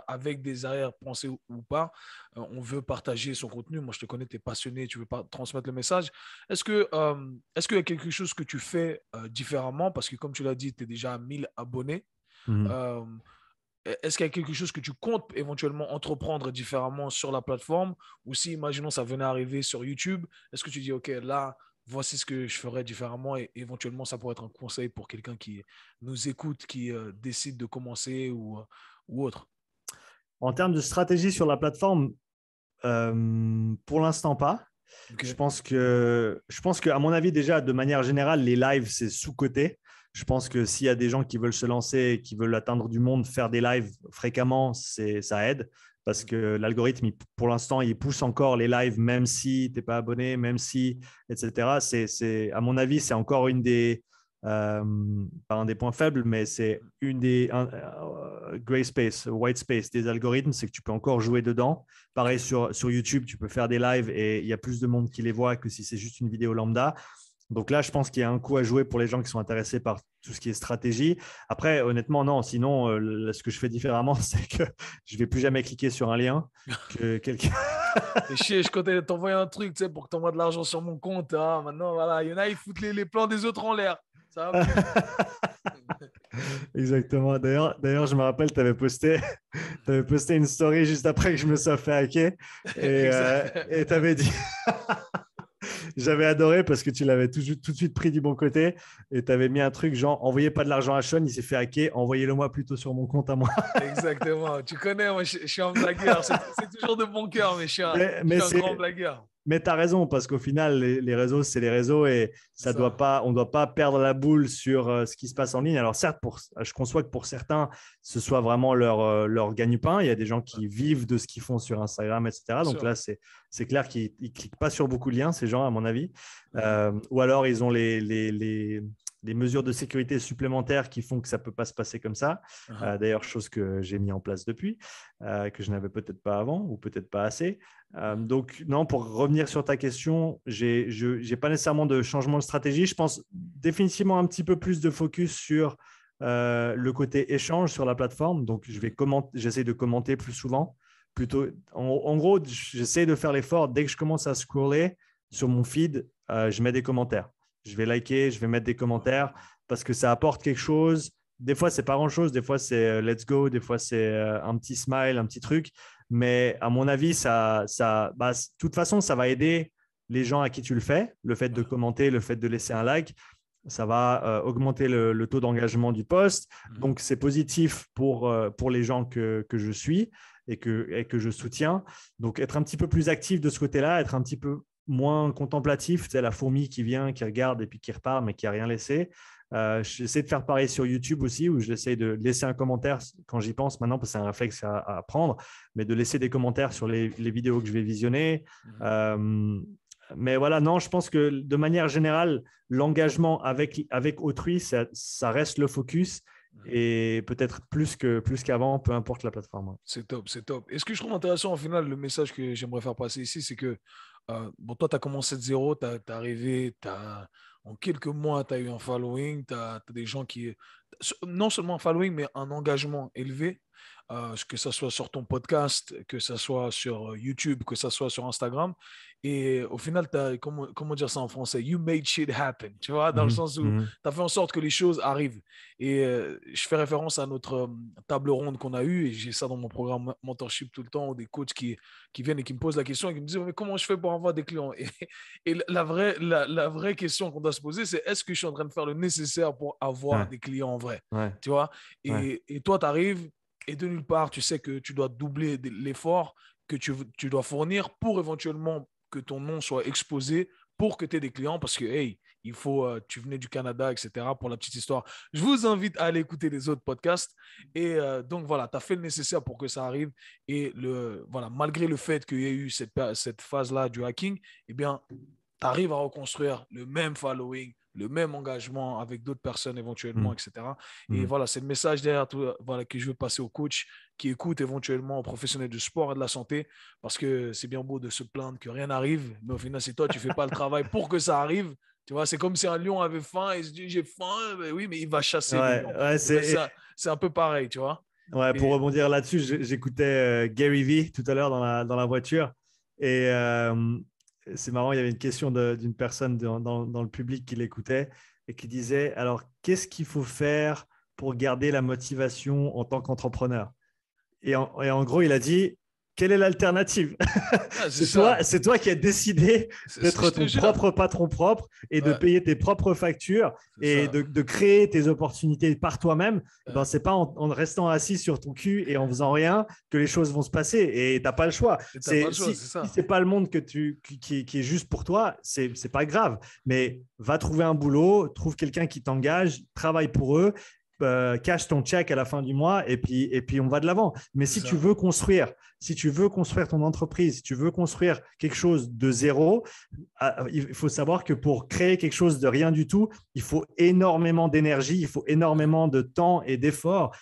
avec des arrière-pensées ou pas, on veut partager son contenu. Moi, je te connais, tu es passionné, tu veux pas transmettre le message. Est-ce qu'il y a quelque chose que tu fais différemment? Parce que, comme tu l'as dit, tu es déjà à 1000 abonnés. Mhm. Euh, Est-ce qu'il y a quelque chose que tu comptes éventuellement entreprendre différemment sur la plateforme? Ou si, imaginons, ça venait arriver sur YouTube, est-ce que tu dis, OK, là, voici ce que je ferais différemment et éventuellement, ça pourrait être un conseil pour quelqu'un qui nous écoute, qui décide de commencer ou autre? En termes de stratégie sur la plateforme, pour l'instant pas. Ok. Je pense qu'à mon avis, déjà, de manière générale, les lives, c'est sous-coté. Je pense que s'il y a des gens qui veulent se lancer, qui veulent atteindre du monde, faire des lives fréquemment, ça aide parce que l'algorithme, pour l'instant, il pousse encore les lives, même si tu n'es pas abonné, même si, etc. À mon avis, c'est encore euh, pas un des points faibles, mais c'est gray space, white space des algorithmes, c'est que tu peux encore jouer dedans. Pareil sur YouTube, tu peux faire des lives et il y a plus de monde qui les voit que si c'est juste une vidéo lambda. Donc là, je pense qu'il y a un coup à jouer pour les gens qui sont intéressés par tout ce qui est stratégie. Après, honnêtement, non. Sinon, ce que je fais différemment, c'est que je ne vais plus jamais cliquer sur un lien que quelqu'un. Et chier, je comptais t'envoyer un truc, tu sais, pour que tu envoies de l'argent sur mon compte. Ah, maintenant, voilà, il y en a, ils foutent les plans des autres en l'air. Ça va plus. Exactement. D'ailleurs, je me rappelle, tu avais posté, t'avais posté une story juste après que je me sois fait hacker et Exact. tu avais dit, j'avais adoré parce que tu l'avais tout de suite pris du bon côté et tu avais mis un truc genre, envoyez pas de l'argent à Sean, il s'est fait hacker, envoyez-le moi plutôt sur mon compte à moi. Exactement. Tu connais, moi, je suis un blagueur. C'est toujours de bon cœur, mais Mais, je mais suis un grand c'est, blagueur. Mais tu as raison, parce qu'au final, les réseaux, c'est les réseaux et C'est ça. on ne doit pas perdre la boule sur ce qui se passe en ligne. Alors certes, je conçois que pour certains, ce soit vraiment leur gagne-pain. Il y a des gens Ouais, qui vivent de ce qu'ils font sur Instagram, etc. bien Donc sûr. là, c'est clair qu'ils ne cliquent pas sur beaucoup de liens, ces gens, à mon avis. Mhm. Ou alors, ils ont les mesures de sécurité supplémentaires qui font que ça ne peut pas se passer comme ça. Mhm. D'ailleurs, chose que j'ai mis en place depuis, que je n'avais peut-être pas avant ou peut-être pas assez. Donc, non, pour revenir sur ta question, je n'ai pas nécessairement de changement de stratégie. Je pense définitivement un petit peu plus de focus sur le côté échange sur la plateforme. Donc, j'essaie de commenter plus souvent. Plutôt, en gros, j'essaie de faire l'effort. Dès que je commence à scroller sur mon feed, je mets des commentaires. Je vais liker, je vais mettre des commentaires parce que ça apporte quelque chose. Des fois, c'est pas grand-chose. Des fois, c'est let's go. Des fois, c'est un petit smile, un petit truc. Mais à mon avis, de toute façon, ça va aider les gens à qui tu le fais. Le fait de Ouais. commenter, le fait de laisser un like, ça va augmenter le taux d'engagement du post. Mhm. Donc, c'est positif pour les gens que je suis et que je soutiens. Donc, être un petit peu plus actif de ce côté-là, être un petit peu moins contemplatif, c'est la fourmi qui vient, qui regarde et puis qui repart, mais qui n'a rien laissé. J'essaie de faire pareil sur YouTube aussi, où j'essaie de laisser un commentaire quand j'y pense maintenant, parce que c'est un réflexe à apprendre, mais de laisser des commentaires sur les vidéos que je vais visionner. Mhm. Euh, mais voilà, non, je pense que de manière générale, l'engagement avec autrui, ça reste le focus Mhm. et peut-être plus qu'avant, peu importe la plateforme. C'est top, c'est top. Et ce que je trouve intéressant, au final, le message que j'aimerais faire passer ici, c'est que, bon, toi, tu as commencé de zéro, tu es arrivé, en quelques mois, tu as eu un following, tu as des gens qui, non seulement un following, mais un engagement élevé, que ce soit sur ton podcast, que ce soit sur YouTube, que ce soit sur Instagram. Et au final, comment dire ça en français? You made shit happen, tu vois, dans le Mhm, sens où mhm, tu as fait en sorte que les choses arrivent. Et je fais référence à notre table ronde qu'on a eue, et j'ai ça dans mon programme mentorship tout le temps, où des coachs qui viennent et qui me posent la question et qui me disent, mais comment je fais pour avoir des clients? Et la vraie question qu'on doit se poser, c'est est-ce que je suis en train de faire le nécessaire pour avoir ouais, des clients en vrai? ouais, Tu vois? ouais, Et toi, tu arrives et de nulle part, tu sais que tu dois doubler l'effort que tu dois fournir pour éventuellement que ton nom soit exposé pour que tu aies des clients parce que, hey, tu venais du Canada, etc. Pour la petite histoire. Je vous invite à aller écouter les autres podcasts. Et donc, voilà, tu as fait le nécessaire pour que ça arrive. Et voilà, malgré le fait qu'il y ait eu cette phase-là du hacking, eh bien, tu arrives à reconstruire le même following, le même engagement avec d'autres personnes éventuellement, mhm, etc. Et mhm. voilà, c'est le message derrière tout, voilà, que je veux passer aux coachs qui écoutent éventuellement aux professionnels du sport et de la santé, parce que c'est bien beau de se plaindre que rien n'arrive, mais au final, c'est toi, tu fais pas le travail pour que ça arrive. Tu vois, c'est comme si un lion avait faim et il se dit j'ai faim, mais oui, mais il va chasser le Ouais, lion. ouais, Et ben c'est un peu pareil, tu vois. ouais, pour Et rebondir là-dessus, j'écoutais Gary Vee tout à l'heure dans la voiture. Et c'est marrant, il y avait une question d'une personne dans le public qui l'écoutait et qui disait, alors, qu'est-ce qu'il faut faire pour garder la motivation en tant qu'entrepreneur? Et en gros, il a dit, quelle est l'alternative? Ah, c'est C'est toi qui as décidé d'être je te ton jure. propre patron propre et de Ouais, payer tes propres factures c'est et ça. de créer tes opportunités par toi-même. Eh ben, Ouais, c'est pas en restant assis sur ton cul et en faisant rien que les choses vont se passer et tu n'as pas le choix. et t'as pas le choix, Si c'est ce ça. n'est pas le monde qui est juste pour toi, c'est pas grave. Mais va trouver un boulot, trouve quelqu'un qui t'engage, travaille pour eux, cache ton check à la fin du mois et puis on va de l'avant. Mais C'est ça. si tu veux construire ton entreprise, si tu veux construire quelque chose de zéro, il faut savoir que pour créer quelque chose de rien du tout, il faut énormément d'énergie, il faut Ouais, énormément de temps et d'efforts.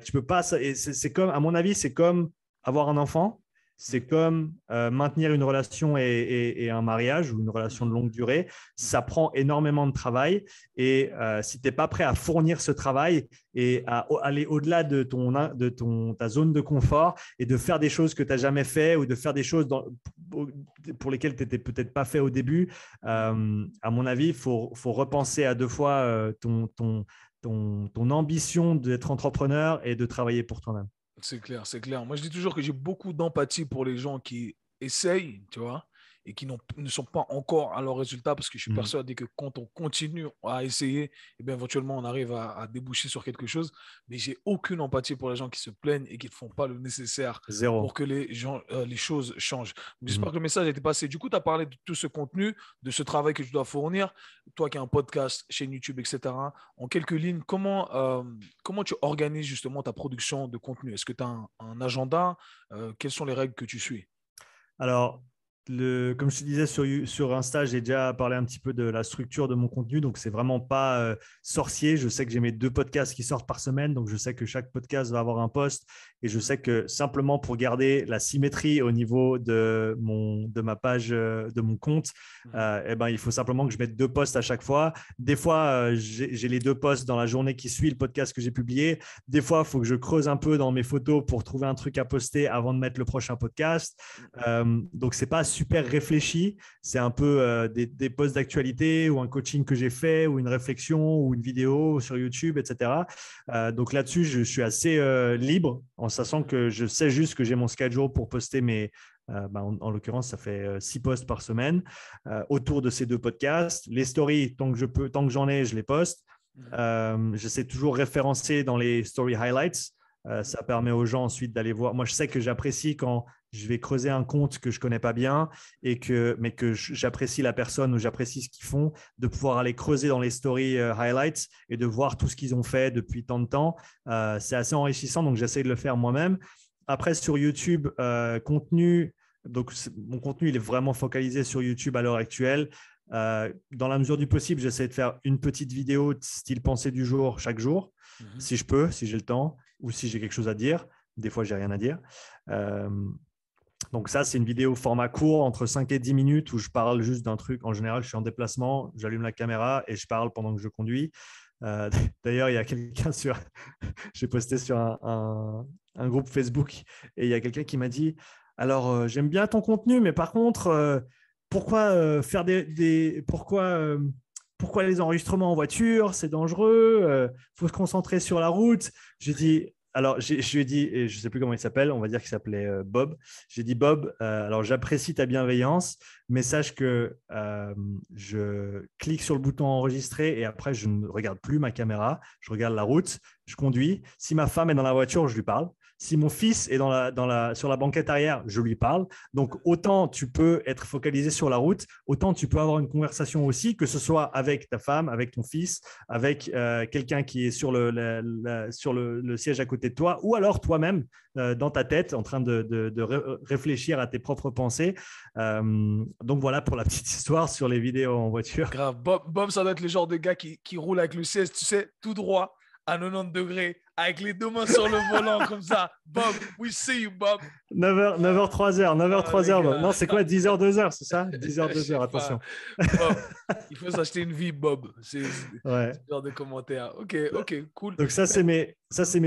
Tu peux pas, c'est comme, à mon avis, c'est comme avoir un enfant. C'est comme maintenir une relation et un mariage ou une relation de mhm, longue durée. Ça mhm. prend énormément de travail. Et si tu n'es pas prêt à fournir ce travail et à aller au-delà ta zone de confort et de faire des choses que tu n'as jamais fait ou de faire des choses pour lesquelles tu n'étais peut-être pas fait au début, à mon avis, faut repenser à deux fois ton ambition d'être entrepreneur et de travailler pour toi-même. C'est clair, c'est clair. Moi, je dis toujours que j'ai beaucoup d'empathie pour les gens qui essayent, tu vois, et qui ne sont pas encore à leur résultat, parce que je suis Mm. persuadé que quand on continue à essayer, eh bien, éventuellement, on arrive à déboucher sur quelque chose. Mais j'ai aucune empathie pour les gens qui se plaignent et qui ne font pas le nécessaire pour Zéro. que les gens, les choses changent. Mm. J'espère que le message a été passé. Du coup, tu as parlé de tout ce contenu, de ce travail que tu dois fournir. Toi qui as un podcast, chaîne YouTube, etc. En quelques lignes, comment tu organises justement ta production de contenu? Est-ce que tu as un agenda? Quelles sont les règles que tu suis? Alors, comme je te disais sur Insta, j'ai déjà parlé un petit peu de la structure de mon contenu. Donc, c'est vraiment pas sorcier. Je sais que j'ai mes 2 podcasts qui sortent par semaine. Donc, je sais que chaque podcast va avoir un post. Et je sais que simplement pour garder la symétrie au niveau de ma page, de mon compte, Mhm. eh ben, il faut simplement que je mette 2 posts à chaque fois. Des fois, j'ai les 2 posts dans la journée qui suit le podcast que j'ai publié. Des fois, il faut que je creuse un peu dans mes photos pour trouver un truc à poster avant de mettre le prochain podcast. Donc, c'est pas super réfléchi. C'est un peu des posts d'actualité ou un coaching que j'ai fait ou une réflexion ou une vidéo sur YouTube, etc. Donc là-dessus, je suis assez libre en sachant que je sais juste que j'ai mon schedule pour poster en l'occurrence, ça fait 6 posts par semaine autour de ces 2 podcasts. Les stories, tant que je peux, tant que j'en ai, je les poste. Mhm. J'essaie toujours référencer dans les story highlights. Mhm. Ça permet aux gens ensuite d'aller voir. Moi, je sais que j'apprécie quand je vais creuser un compte que je connais pas bien mais que j'apprécie la personne ou j'apprécie ce qu'ils font, de pouvoir aller creuser dans les stories highlights et de voir tout ce qu'ils ont fait depuis tant de temps. C'est assez enrichissant, donc j'essaie de le faire moi-même. Après, sur YouTube, mon contenu, il est vraiment focalisé sur YouTube à l'heure actuelle. Dans la mesure du possible, j'essaie de faire une petite vidéo style pensée du jour chaque jour, Mhm. si je peux, si j'ai le temps ou si j'ai quelque chose à dire. Des fois, j'ai rien à dire. Euh, donc ça, c'est une vidéo format court, entre 5 et 10 minutes, où je parle juste d'un truc. En général, je suis en déplacement, j'allume la caméra et je parle pendant que je conduis. Euh, D'ailleurs, il y a quelqu'un sur… J'ai posté sur un groupe Facebook et il y a quelqu'un qui m'a dit, alors, j'aime bien ton contenu, mais par contre, pourquoi faire pourquoi les enregistrements en voiture, c'est dangereux, faut se concentrer sur la route. J'ai dit, alors, je lui ai dit, et je ne sais plus comment il s'appelle, on va dire qu'il s'appelait Bob. J'ai dit, Bob, alors j'apprécie ta bienveillance, mais sache que je clique sur le bouton enregistrer et après, je ne regarde plus ma caméra, je regarde la route, je conduis. Si ma femme est dans la voiture, je lui parle. Si mon fils est sur la banquette arrière, je lui parle. Donc, autant tu peux être focalisé sur la route, autant tu peux avoir une conversation aussi, que ce soit avec ta femme, avec ton fils, avec quelqu'un qui est sur le siège à côté de toi, ou alors toi-même dans ta tête, en train de réfléchir à tes propres pensées. Donc, voilà pour la petite histoire sur les vidéos en voiture. Grave. Bob, ça doit être le genre de gars qui roule avec le siège, tu sais, tout droit, à 90 degrés, avec les 2 mains sur le volant, comme ça. Bob, we see you, Bob. 9h, 9h, 3h, 9h, Ah, les 3h. Non, gars. c'est quoi? 10h, 2h, c'est ça? 10h, Je sais 2h, pas. attention. Bob, il faut s'acheter une vie, Bob. C'est ce Ouais. genre de commentaires. Ok, ok, cool. Donc ça, c'est mes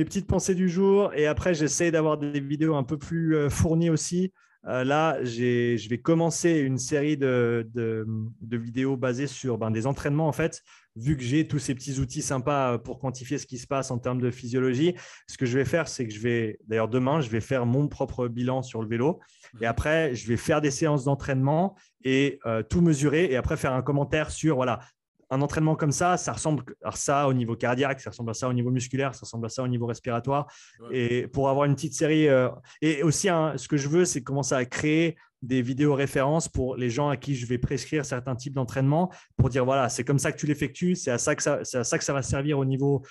petites pensées du jour. Et après, j'essaie d'avoir des vidéos un peu plus fournies aussi. Là, je vais commencer une série de vidéos basées sur des entraînements, en fait. Vu que j'ai tous ces petits outils sympas pour quantifier ce qui se passe en termes de physiologie, ce que je vais faire, c'est que d'ailleurs demain, je vais faire mon propre bilan sur le vélo. Et après, je vais faire des séances d'entraînement et tout mesurer et après faire un commentaire sur, voilà, un entraînement comme ça ressemble à ça au niveau cardiaque, ça ressemble à ça au niveau musculaire, ça ressemble à ça au niveau respiratoire. Ouais. Et pour avoir une petite série, et aussi ce que je veux, c'est commencer à créer des vidéos références pour les gens à qui je vais prescrire certains types d'entraînement pour dire, voilà, c'est comme ça que tu l'effectues, c'est à ça que ça va servir au niveau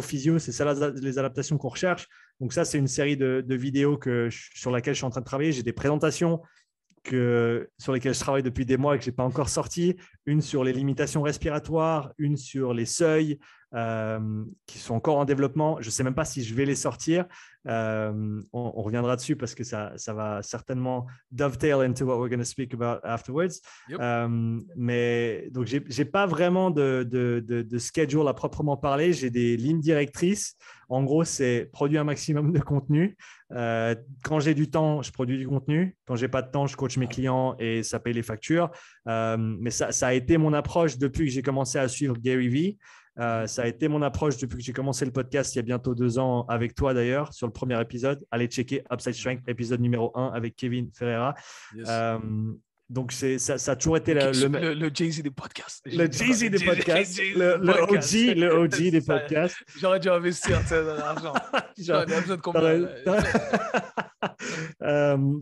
physio, c'est ça les adaptations qu'on recherche. Donc ça, c'est une série de vidéos sur laquelle je suis en train de travailler. J'ai des présentations sur lesquelles je travaille depuis des mois et que je n'ai pas encore sorti, une sur les limitations respiratoires, une sur les seuils qui sont encore en développement. Je ne sais même pas si je vais les sortir. On reviendra dessus parce que ça va certainement dovetail into what we're going to speak about afterwards. Yep. Mais donc, je n'ai pas vraiment de schedule à proprement parler. J'ai des lignes directrices. En gros, c'est produire un maximum de contenu. Quand j'ai du temps, je produis du contenu. Quand j'ai pas de temps, je coach mes clients et ça paye les factures. Mais ça a été mon approche depuis que j'ai commencé à suivre Gary Vee. Ça a été mon approche depuis que j'ai commencé le podcast il y a bientôt 2 ans avec toi d'ailleurs sur le premier épisode. Allez checker Upside Strength, épisode numéro 1 avec Kevin Ferreira. Yes. Donc, ça a toujours été le Jay-Z des podcasts. Le Jay-Z des podcasts. Le OG des podcasts. J'aurais dû investir dans l'argent. J'aurais besoin de combien?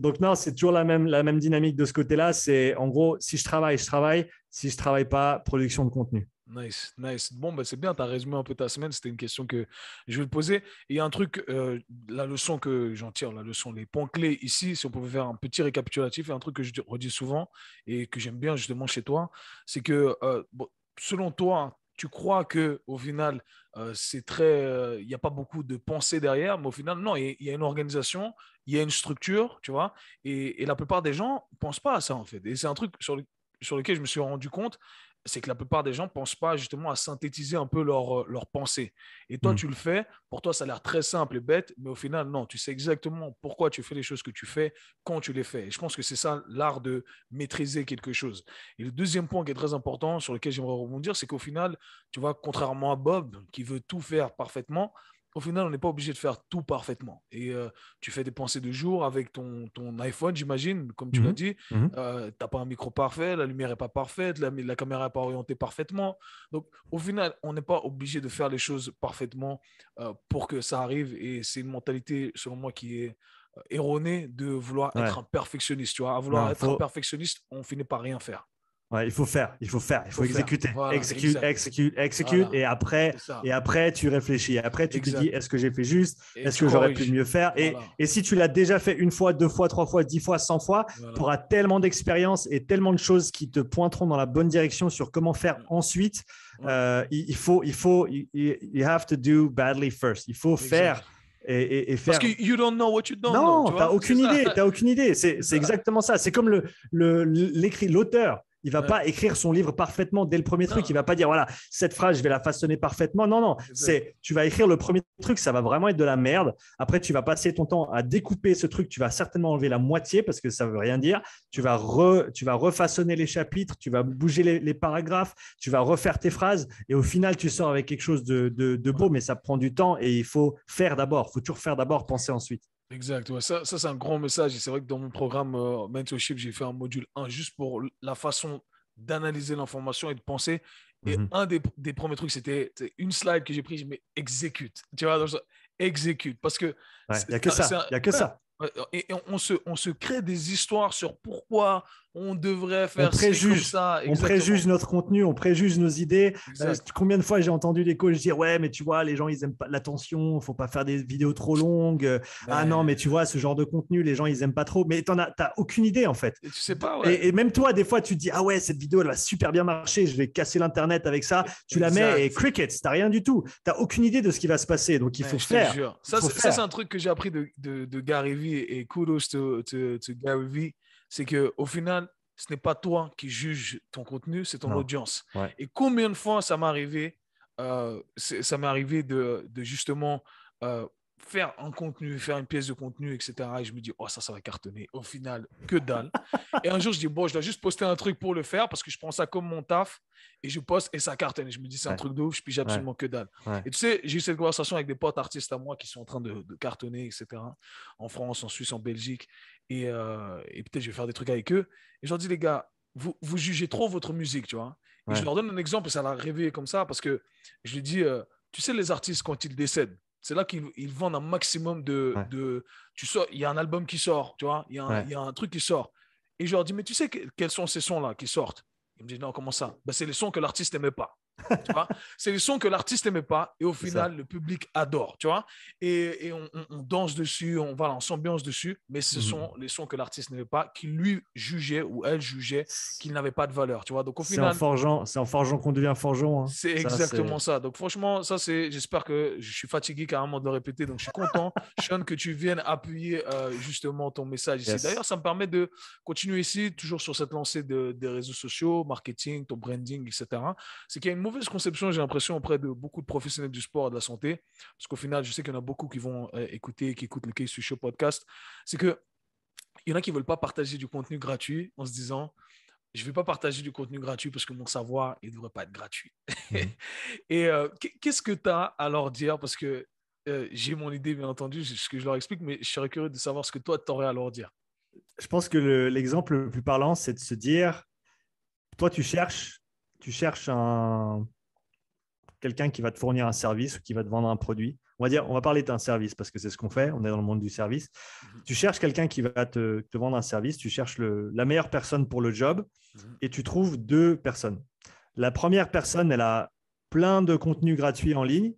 Donc, non, c'est toujours la même dynamique de ce côté-là. C'est en gros, si je travaille, je travaille. Si je ne travaille pas, production de contenu. Nice, nice. Bon, ben, c'est bien, tu as résumé un peu ta semaine. C'était une question que je vais te poser. Et il y a un truc, la leçon que j'en tire, les points clés ici, si on pouvait faire un petit récapitulatif, et un truc que je redis souvent et que j'aime bien justement chez toi, c'est que selon toi, tu crois que au final, c'est très, il n'y a pas beaucoup de pensée derrière, mais au final, non, il y a une organisation, il y a une structure, tu vois, et la plupart des gens ne pensent pas à ça en fait. Et c'est un truc sur lequel je me suis rendu compte, c'est que la plupart des gens ne pensent pas justement à synthétiser un peu leur pensée. Et toi, tu le fais, pour toi, ça a l'air très simple et bête, mais au final, non, tu sais exactement pourquoi tu fais les choses que tu fais, quand tu les fais. Et je pense que c'est ça l'art de maîtriser quelque chose. Et le deuxième point qui est très important, sur lequel j'aimerais rebondir, c'est qu'au final, tu vois, contrairement à Bob, qui veut tout faire parfaitement, au final, on n'est pas obligé de faire tout parfaitement. Et tu fais des pensées de jour avec ton iPhone, j'imagine, comme tu l'as dit. Tu n'as pas un micro parfait, la lumière n'est pas parfaite, la caméra n'est pas orientée parfaitement. Donc, au final, on n'est pas obligé de faire les choses parfaitement pour que ça arrive. Et c'est une mentalité, selon moi, qui est erronée de vouloir être un perfectionniste. Tu vois, à vouloir être un perfectionniste, on finit par rien faire. Ouais, il faut exécuter, voilà, exécute, voilà, et après tu réfléchis. Et après tu te dis, est-ce que j'ai fait juste, et est-ce que j'aurais pu mieux faire, et si tu l'as déjà fait 1 fois, 2 fois, 3 fois, 10 fois, 100 fois, tu auras tellement d'expérience et tellement de choses qui te pointeront dans la bonne direction sur comment faire ensuite. You have to do badly first. Il faut faire. Et faire... Parce que you don't know what you don't know. Non, tu n'as aucune idée. C'est exactement ça. C'est comme l'auteur. Il ne va pas écrire son livre parfaitement dès le premier truc. Il ne va pas dire, voilà, cette phrase, je vais la façonner parfaitement. Non. Tu vas écrire le premier truc, ça va vraiment être de la merde. Après, tu vas passer ton temps à découper ce truc. Tu vas certainement enlever la moitié parce que ça ne veut rien dire. Tu vas refaçonner les chapitres, tu vas bouger les paragraphes, tu vas refaire tes phrases. Et au final, tu sors avec quelque chose de beau, mais ça prend du temps et il faut faire d'abord. Il faut toujours faire d'abord, penser ensuite. Exact. Ouais. Ça c'est un grand message. Et c'est vrai que dans mon programme Mentorship, j'ai fait un module 1 juste pour la façon d'analyser l'information et de penser. Et un des premiers trucs, c'était une slide que j'ai prise, mais exécute. Tu vois, donc, exécute. Parce que. Il n'y a que ça. Il n'y a que ça. Et on se crée des histoires sur pourquoi on devrait faire comme ça. On préjuge notre contenu, on préjuge nos idées. Combien de fois j'ai entendu des coachs dire ouais, mais tu vois, les gens ils aiment pas l'attention, il ne faut pas faire des vidéos trop longues. Ah non, mais tu vois, ce genre de contenu, les gens ils aiment pas trop. Mais tu n'as aucune idée en fait. Et tu sais pas, et même toi, des fois, tu te dis ah ouais, cette vidéo elle va super bien marcher, je vais casser l'internet avec ça. Tu la mets et crickets, tu n'as rien du tout. Tu n'as aucune idée de ce qui va se passer. Donc il faut faire. Ça, c'est un truc que j'ai appris de Gary Vee et kudos to Gary Vee. C'est qu'au final, ce n'est pas toi qui juge ton contenu, c'est ton audience. Ouais. Et combien de fois ça m'est arrivé de justement faire un contenu, faire une pièce de contenu, etc. Et je me dis, oh, ça va cartonner. Au final, que dalle. Et un jour, je dis, bon, je dois juste poster un truc pour le faire parce que je prends ça comme mon taf et je poste et ça cartonne. Et je me dis, c'est un Ouais, truc de ouf, je pige ouais, absolument que dalle. ouais. Et tu sais, j'ai eu cette conversation avec des potes artistes à moi qui sont en train de cartonner, etc. En France, en Suisse, en Belgique. Et peut-être je vais faire des trucs avec eux. Et je leur dis, les gars, vous jugez trop votre musique, tu vois. Et je Ouais, leur donne un exemple et ça l'a réveillé comme ça parce que je lui dis, tu sais, les artistes, quand ils décèdent, c'est là qu'ils vendent un maximum ouais, tu sors, il y a un album qui sort, tu vois, ouais. il y a un truc qui sort. Et je leur dis, mais tu sais quels sont ces sons-là qui sortent? Ils me disent, non, comment ça? Ben, c'est les sons que l'artiste n'aimait pas. Tu vois, c'est les sons que l'artiste n'aimait pas et au C'est ça. final, le public adore, tu vois. Et on danse dessus, voilà, on s'ambiance dessus, mais ce Mhm. sont les sons que l'artiste n'aimait pas, qui lui jugeait ou elle jugeait qu'ils n'avaient pas de valeur, tu vois. Donc au final, C'est en forgeant qu'on devient forgeron, hein. c'est Ça, c'est. exactement ça. Donc, franchement, ça, c'est. J'espère que je suis fatigué carrément de le répéter. Donc, je suis content, Sean, que tu viennes appuyer justement ton message ici. Yes. D'ailleurs, ça me permet de continuer ici, toujours sur cette lancée des réseaux sociaux, marketing, ton branding, etc. C'est qu'il y a une mauvaise conception, j'ai l'impression, auprès de beaucoup de professionnels du sport et de la santé. Parce qu'au final, je sais qu'il y en a beaucoup qui vont écouter, qui écoutent le Case Show podcast. C'est que il y en a qui ne veulent pas partager du contenu gratuit en se disant je ne vais pas partager du contenu gratuit parce que mon savoir, il ne devrait pas être gratuit. Mhm. Et qu'est-ce que tu as à leur dire? Parce que j'ai mon idée, bien entendu, ce que je leur explique, mais je serais curieux de savoir ce que toi, tu aurais à leur dire. Je pense que l'exemple le plus parlant, c'est de se dire, toi, tu cherches quelqu'un qui va te fournir un service ou qui va te vendre un produit. On va parler d'un service parce que c'est ce qu'on fait. On est dans le monde du service. Mhm, Tu cherches quelqu'un qui va te vendre un service. Tu cherches la meilleure personne pour le job mhm, et tu trouves deux personnes. La première personne, elle a plein de contenus gratuits en ligne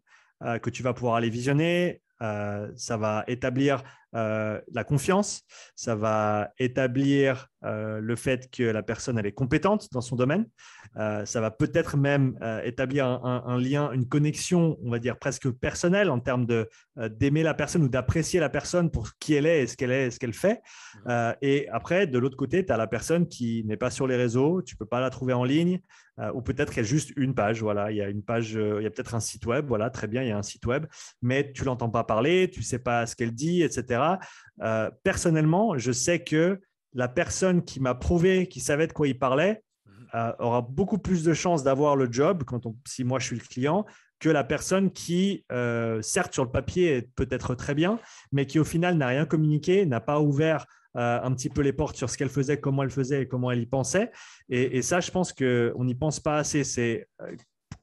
que tu vas pouvoir aller visionner. Ça va établir la confiance, ça va établir le fait que la personne elle est compétente dans son domaine. Ça va peut-être même établir un lien, une connexion, on va dire presque personnelle en termes d'aimer la personne ou d'apprécier la personne pour qui elle est et ce qu'elle fait. mhm, Et après, de l'autre côté, tu as la personne qui n'est pas sur les réseaux, tu ne peux pas la trouver en ligne, ou peut-être qu'il y a juste une page. Voilà, il y a une page, il y a peut-être un site web. Voilà, très bien, il y a un site web, mais tu l'entends pas parler, tu sais pas ce qu'elle dit, etc. Personnellement, je sais que la personne qui m'a prouvé qu'il savait de quoi il parlait mhm. aura beaucoup plus de chances d'avoir le job si moi je suis le client que la personne qui, certes sur le papier est peut-être très bien, mais qui au final n'a rien communiqué, n'a pas ouvert un petit peu les portes sur ce qu'elle faisait, comment elle faisait et comment elle y pensait. Et ça, je pense qu'on n'y pense pas assez. C'est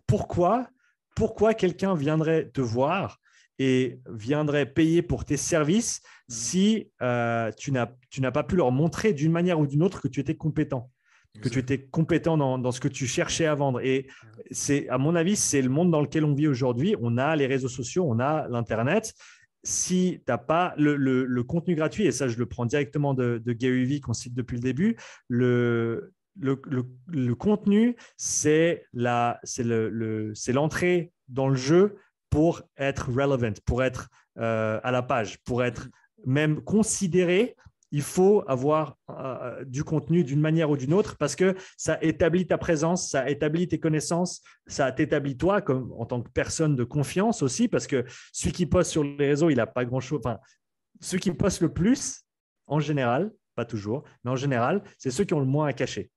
pourquoi, pourquoi quelqu'un viendrait te voir et viendrait payer pour tes services Mhm. si tu n'as pas pu leur montrer d'une manière ou d'une autre que tu étais compétent, que tu étais Exactement. compétent dans ce que tu cherchais à vendre. Et Mhm. à mon avis, c'est le monde dans lequel on vit aujourd'hui. On a les réseaux sociaux, on a l'Internet. Si tu n'as pas le contenu gratuit, et ça, je le prends directement de Gary Vee qu'on cite depuis le début, le contenu, c'est l'entrée dans le jeu pour être relevant, pour être à la page, pour être Mhm. même considéré. Il faut avoir du contenu d'une manière ou d'une autre parce que ça établit ta présence, ça établit tes connaissances, ça t'établit toi comme, en tant que personne de confiance aussi parce que celui qui poste sur les réseaux, il n'a pas grand-chose. Enfin, ceux qui postent le plus, en général, pas toujours, mais en général, c'est ceux qui ont le moins à cacher.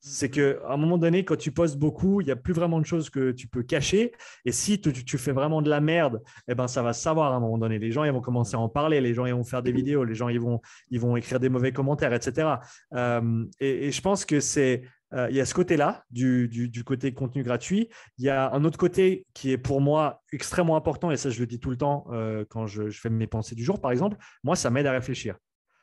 C'est Mhm. qu'à un moment donné, quand tu postes beaucoup, il n'y a plus vraiment de choses que tu peux cacher. Et si tu fais vraiment de la merde, eh ben, ça va se savoir à un moment donné. Les gens ils vont commencer à en parler, les gens ils vont faire des vidéos, les gens ils vont écrire des mauvais commentaires, etc. Et je pense que il y a ce côté-là, du côté contenu gratuit. Il y a un autre côté qui est pour moi extrêmement important, et ça je le dis tout le temps quand je fais mes pensées du jour, par exemple. Moi, ça m'aide à réfléchir.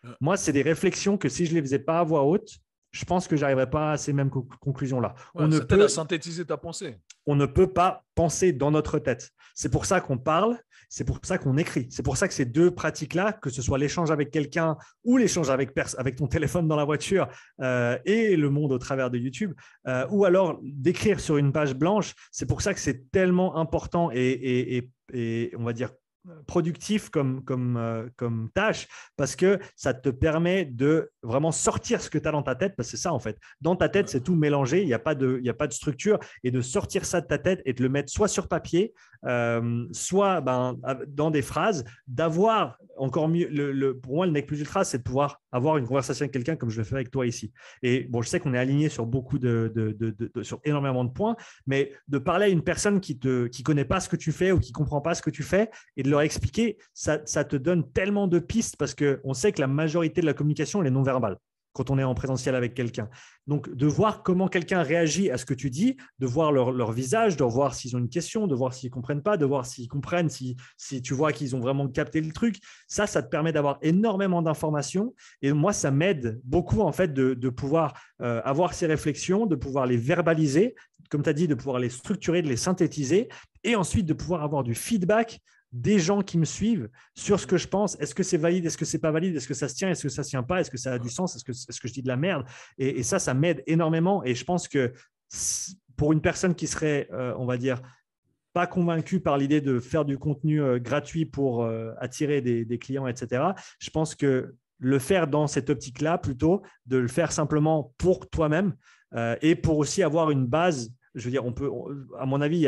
Mhm. Moi, c'est des réflexions que si je ne les faisais pas à voix haute, je pense que j'arriverais pas à ces mêmes conclusions-là. Ouais, ça t'aide à synthétiser ta pensée. On ne peut pas penser dans notre tête. C'est pour ça qu'on parle, c'est pour ça qu'on écrit. C'est pour ça que ces deux pratiques-là, que ce soit l'échange avec quelqu'un ou l'échange avec ton téléphone dans la voiture et le monde au travers de YouTube, ou alors d'écrire sur une page blanche, c'est pour ça que c'est tellement important et on va dire productif comme tâche parce que ça te permet de vraiment sortir ce que tu as dans ta tête, parce que c'est ça en fait. Dans ta tête, c'est tout mélangé, il n'y a pas de structure, et de sortir ça de ta tête et de le mettre soit sur papier, soit dans des phrases, d'avoir encore mieux, pour moi, le nec plus ultra, c'est de pouvoir avoir une conversation avec quelqu'un comme je le fais avec toi ici. Et bon, je sais qu'on est aligné sur beaucoup sur énormément de points, mais de parler à une personne qui connaît pas ce que tu fais ou qui comprend pas ce que tu fais et de leur expliquer, ça te donne tellement de pistes, parce qu'on sait que la majorité de la communication, elle est non verbale quand on est en présentiel avec quelqu'un. Donc, de voir comment quelqu'un réagit à ce que tu dis, de voir leur visage, de voir s'ils ont une question, de voir s'ils ne comprennent pas, de voir s'ils comprennent, si tu vois qu'ils ont vraiment capté le truc, ça te permet d'avoir énormément d'informations. Et moi, ça m'aide beaucoup en fait de pouvoir avoir ces réflexions, de pouvoir les verbaliser, comme tu as dit, de pouvoir les structurer, de les synthétiser, et ensuite de pouvoir avoir du feedback des gens qui me suivent sur ce que je pense. Est-ce que c'est valide? Est-ce que c'est pas valide? Est-ce que ça se tient? Est-ce que ça se tient pas? Est-ce que ça a du sens? Est-ce que je dis de la merde? Et ça m'aide énormément. Et je pense que pour une personne qui serait, on va dire, pas convaincue par l'idée de faire du contenu gratuit pour attirer des clients, etc., je pense que le faire dans cette optique-là, plutôt de le faire simplement pour toi-même et pour aussi avoir une base. Je veux dire, à mon avis, il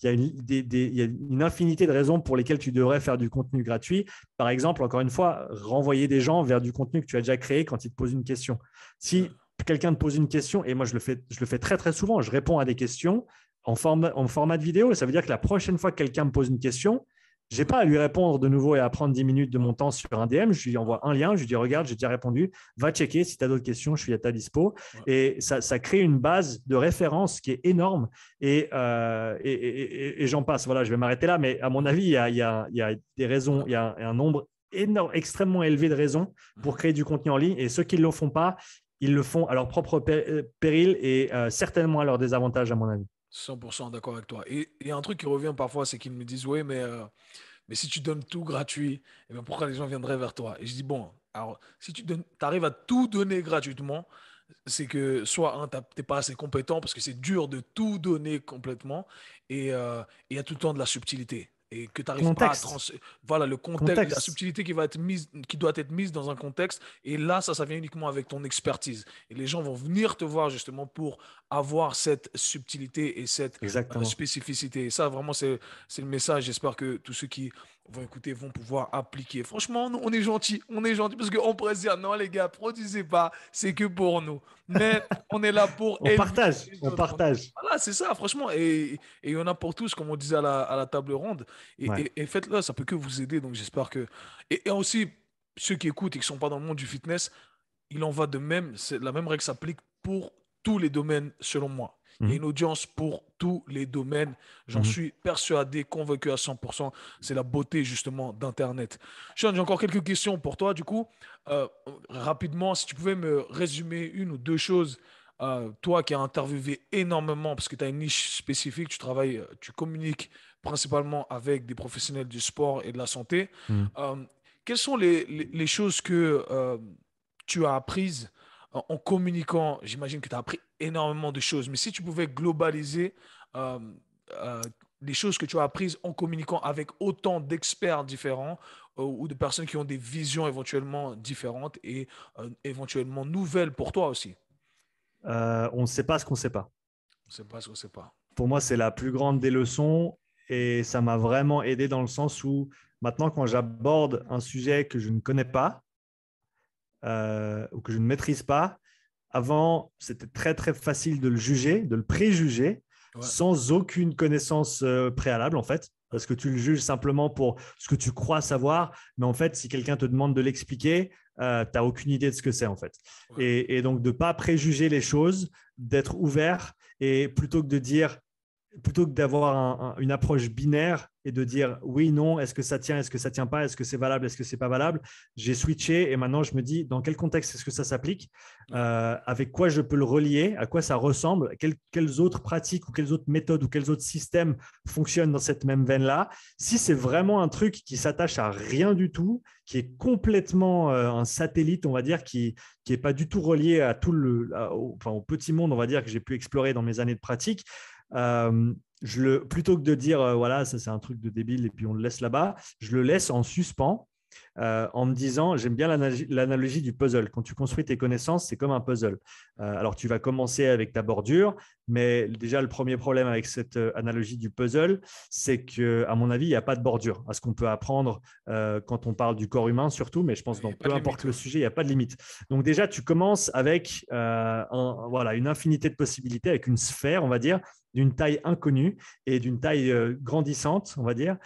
y a une infinité de raisons pour lesquelles tu devrais faire du contenu gratuit. Par exemple, encore une fois, renvoyer des gens vers du contenu que tu as déjà créé quand ils te posent une question. Si quelqu'un te pose une question, et moi je le fais très très souvent, je réponds à des questions en format de vidéo. Ça veut dire que la prochaine fois que quelqu'un me pose une question, je n'ai pas à lui répondre de nouveau et à prendre 10 minutes de mon temps sur un DM. Je lui envoie un lien, je lui dis regarde, j'ai déjà répondu, va checker, si tu as d'autres questions, je suis à ta dispo. Et ça crée une base de référence qui est énorme, et j'en passe. Voilà, je vais m'arrêter là, mais à mon avis, il y a des raisons, il y a un nombre extrêmement élevé de raisons pour créer du contenu en ligne, et ceux qui ne le font pas, ils le font à leur propre péril et certainement à leur désavantage, à mon avis. 100% d'accord avec toi. Et un truc qui revient parfois, c'est qu'ils me disent, oui, mais si tu donnes tout gratuit, eh bien, pourquoi les gens viendraient vers toi? Et je dis, bon, alors, si tu arrives à tout donner gratuitement, c'est que soit, un, t'es pas assez compétent parce que c'est dur de tout donner complètement, et il y a tout le temps de la subtilité. Et que tu n'arrives pas à Contexte. voilà, le contexte, la Contexte. subtilité qui doit être mise dans un contexte. Et là, ça vient uniquement avec ton expertise. Et les gens vont venir te voir justement pour avoir cette subtilité et cette Exactement. spécificité. Et ça, vraiment, c'est le message. J'espère que tous ceux qui vont écouter vont pouvoir appliquer. Franchement, nous, on est gentil parce qu'on pourrait se dire, non, les gars, produisez pas, c'est que pour nous. Mais on est là pour On élever partage. les On autres. partage. Voilà, c'est ça, franchement. Et il y en a pour tous, comme on disait à la table ronde. Et, Ouais. et faites-le, ça peut que vous aider. Donc j'espère que. Et aussi, ceux qui écoutent et qui ne sont pas dans le monde du fitness, il en va de même. La même règle s'applique pour tous les domaines, selon moi. Il y a Mhm. une audience pour tous les domaines. J'en Mhm. suis persuadé, convaincu à 100%. C'est la beauté, justement, d'Internet. Sean, j'ai encore quelques questions pour toi. Du coup, rapidement, si tu pouvais me résumer une ou deux choses, toi qui as interviewé énormément, parce que tu as une niche spécifique, tu travailles, tu communiques principalement avec des professionnels du sport et de la santé. Mhm. Euh, Quelles sont les choses que tu as apprises en communiquant? J'imagine que tu as appris énormément de choses, mais si tu pouvais globaliser euh, euh, les choses que tu as apprises en communiquant avec autant d'experts différents ou de personnes qui ont des visions éventuellement différentes et éventuellement nouvelles pour toi aussi. On ne sait pas ce qu'on ne sait pas. On ne sait pas ce qu'on ne sait pas. Pour moi, c'est la plus grande des leçons, et ça m'a vraiment aidé dans le sens où maintenant, quand j'aborde un sujet que je ne connais pas ou que je ne maîtrise pas, avant, c'était très, très facile de le juger, de le préjuger, Ouais, sans aucune connaissance préalable, en fait, parce que tu le juges simplement pour ce que tu crois savoir. Mais en fait, si quelqu'un te demande de l'expliquer, tu n'as aucune idée de ce que c'est, en fait. ouais. Et donc, de ne pas préjuger les choses, d'être ouvert, et plutôt que d'avoir une approche binaire et de dire oui, non, est-ce que ça tient, est-ce que ça tient pas, est-ce que c'est valable, est-ce que c'est pas valable, j'ai switché, et maintenant je me dis dans quel contexte est-ce que ça s'applique, Ouais. avec quoi je peux le relier, à quoi ça ressemble, quelles autres pratiques ou quelles autres méthodes ou quels autres systèmes fonctionnent dans cette même veine-là. Si c'est vraiment un truc qui s'attache à rien du tout, qui est complètement un satellite, on va dire, qui est pas du tout relié à au petit monde, on va dire, que j'ai pu explorer dans mes années de pratique, euh, plutôt que de dire voilà, ça c'est un truc de débile et puis on le laisse là-bas, je le laisse en suspens en me disant, j'aime bien l'analogie du puzzle. Quand tu construis tes connaissances, c'est comme un puzzle. Alors, tu vas commencer avec ta bordure, mais déjà, le premier problème avec cette analogie du puzzle, c'est qu'à mon avis, il n'y a pas de bordure à ce qu'on peut apprendre quand on parle du corps humain, surtout, mais je pense dans peu importe le sujet, il n'y a pas de limite. Donc, déjà, tu commences avec voilà, une infinité de possibilités, avec une sphère, on va dire, d'une taille inconnue et d'une taille grandissante, on va dire.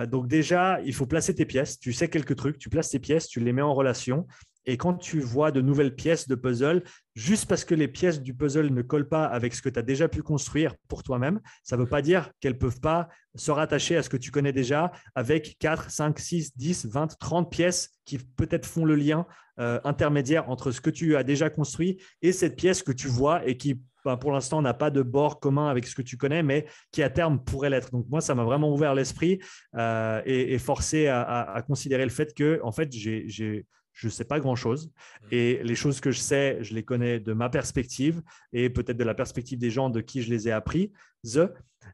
Donc déjà, il faut placer tes pièces. Tu sais quelques trucs, tu places tes pièces, tu les mets en relation. Et quand tu vois de nouvelles pièces de puzzle, juste parce que les pièces du puzzle ne collent pas avec ce que tu as déjà pu construire pour toi-même, ça ne veut pas dire qu'elles ne peuvent pas se rattacher à ce que tu connais déjà avec 4, 5, 6, 10, 20, 30 pièces qui peut-être font le lien intermédiaire entre ce que tu as déjà construit et cette pièce que tu vois et qui pour l'instant, n'a pas de bord commun avec ce que tu connais, mais qui à terme pourrait l'être. Donc moi, ça m'a vraiment ouvert l'esprit et forcé à considérer le fait que, en fait, je ne sais pas grand-chose. Et les choses que je sais, je les connais de ma perspective et peut-être de la perspective des gens de qui je les ai appris.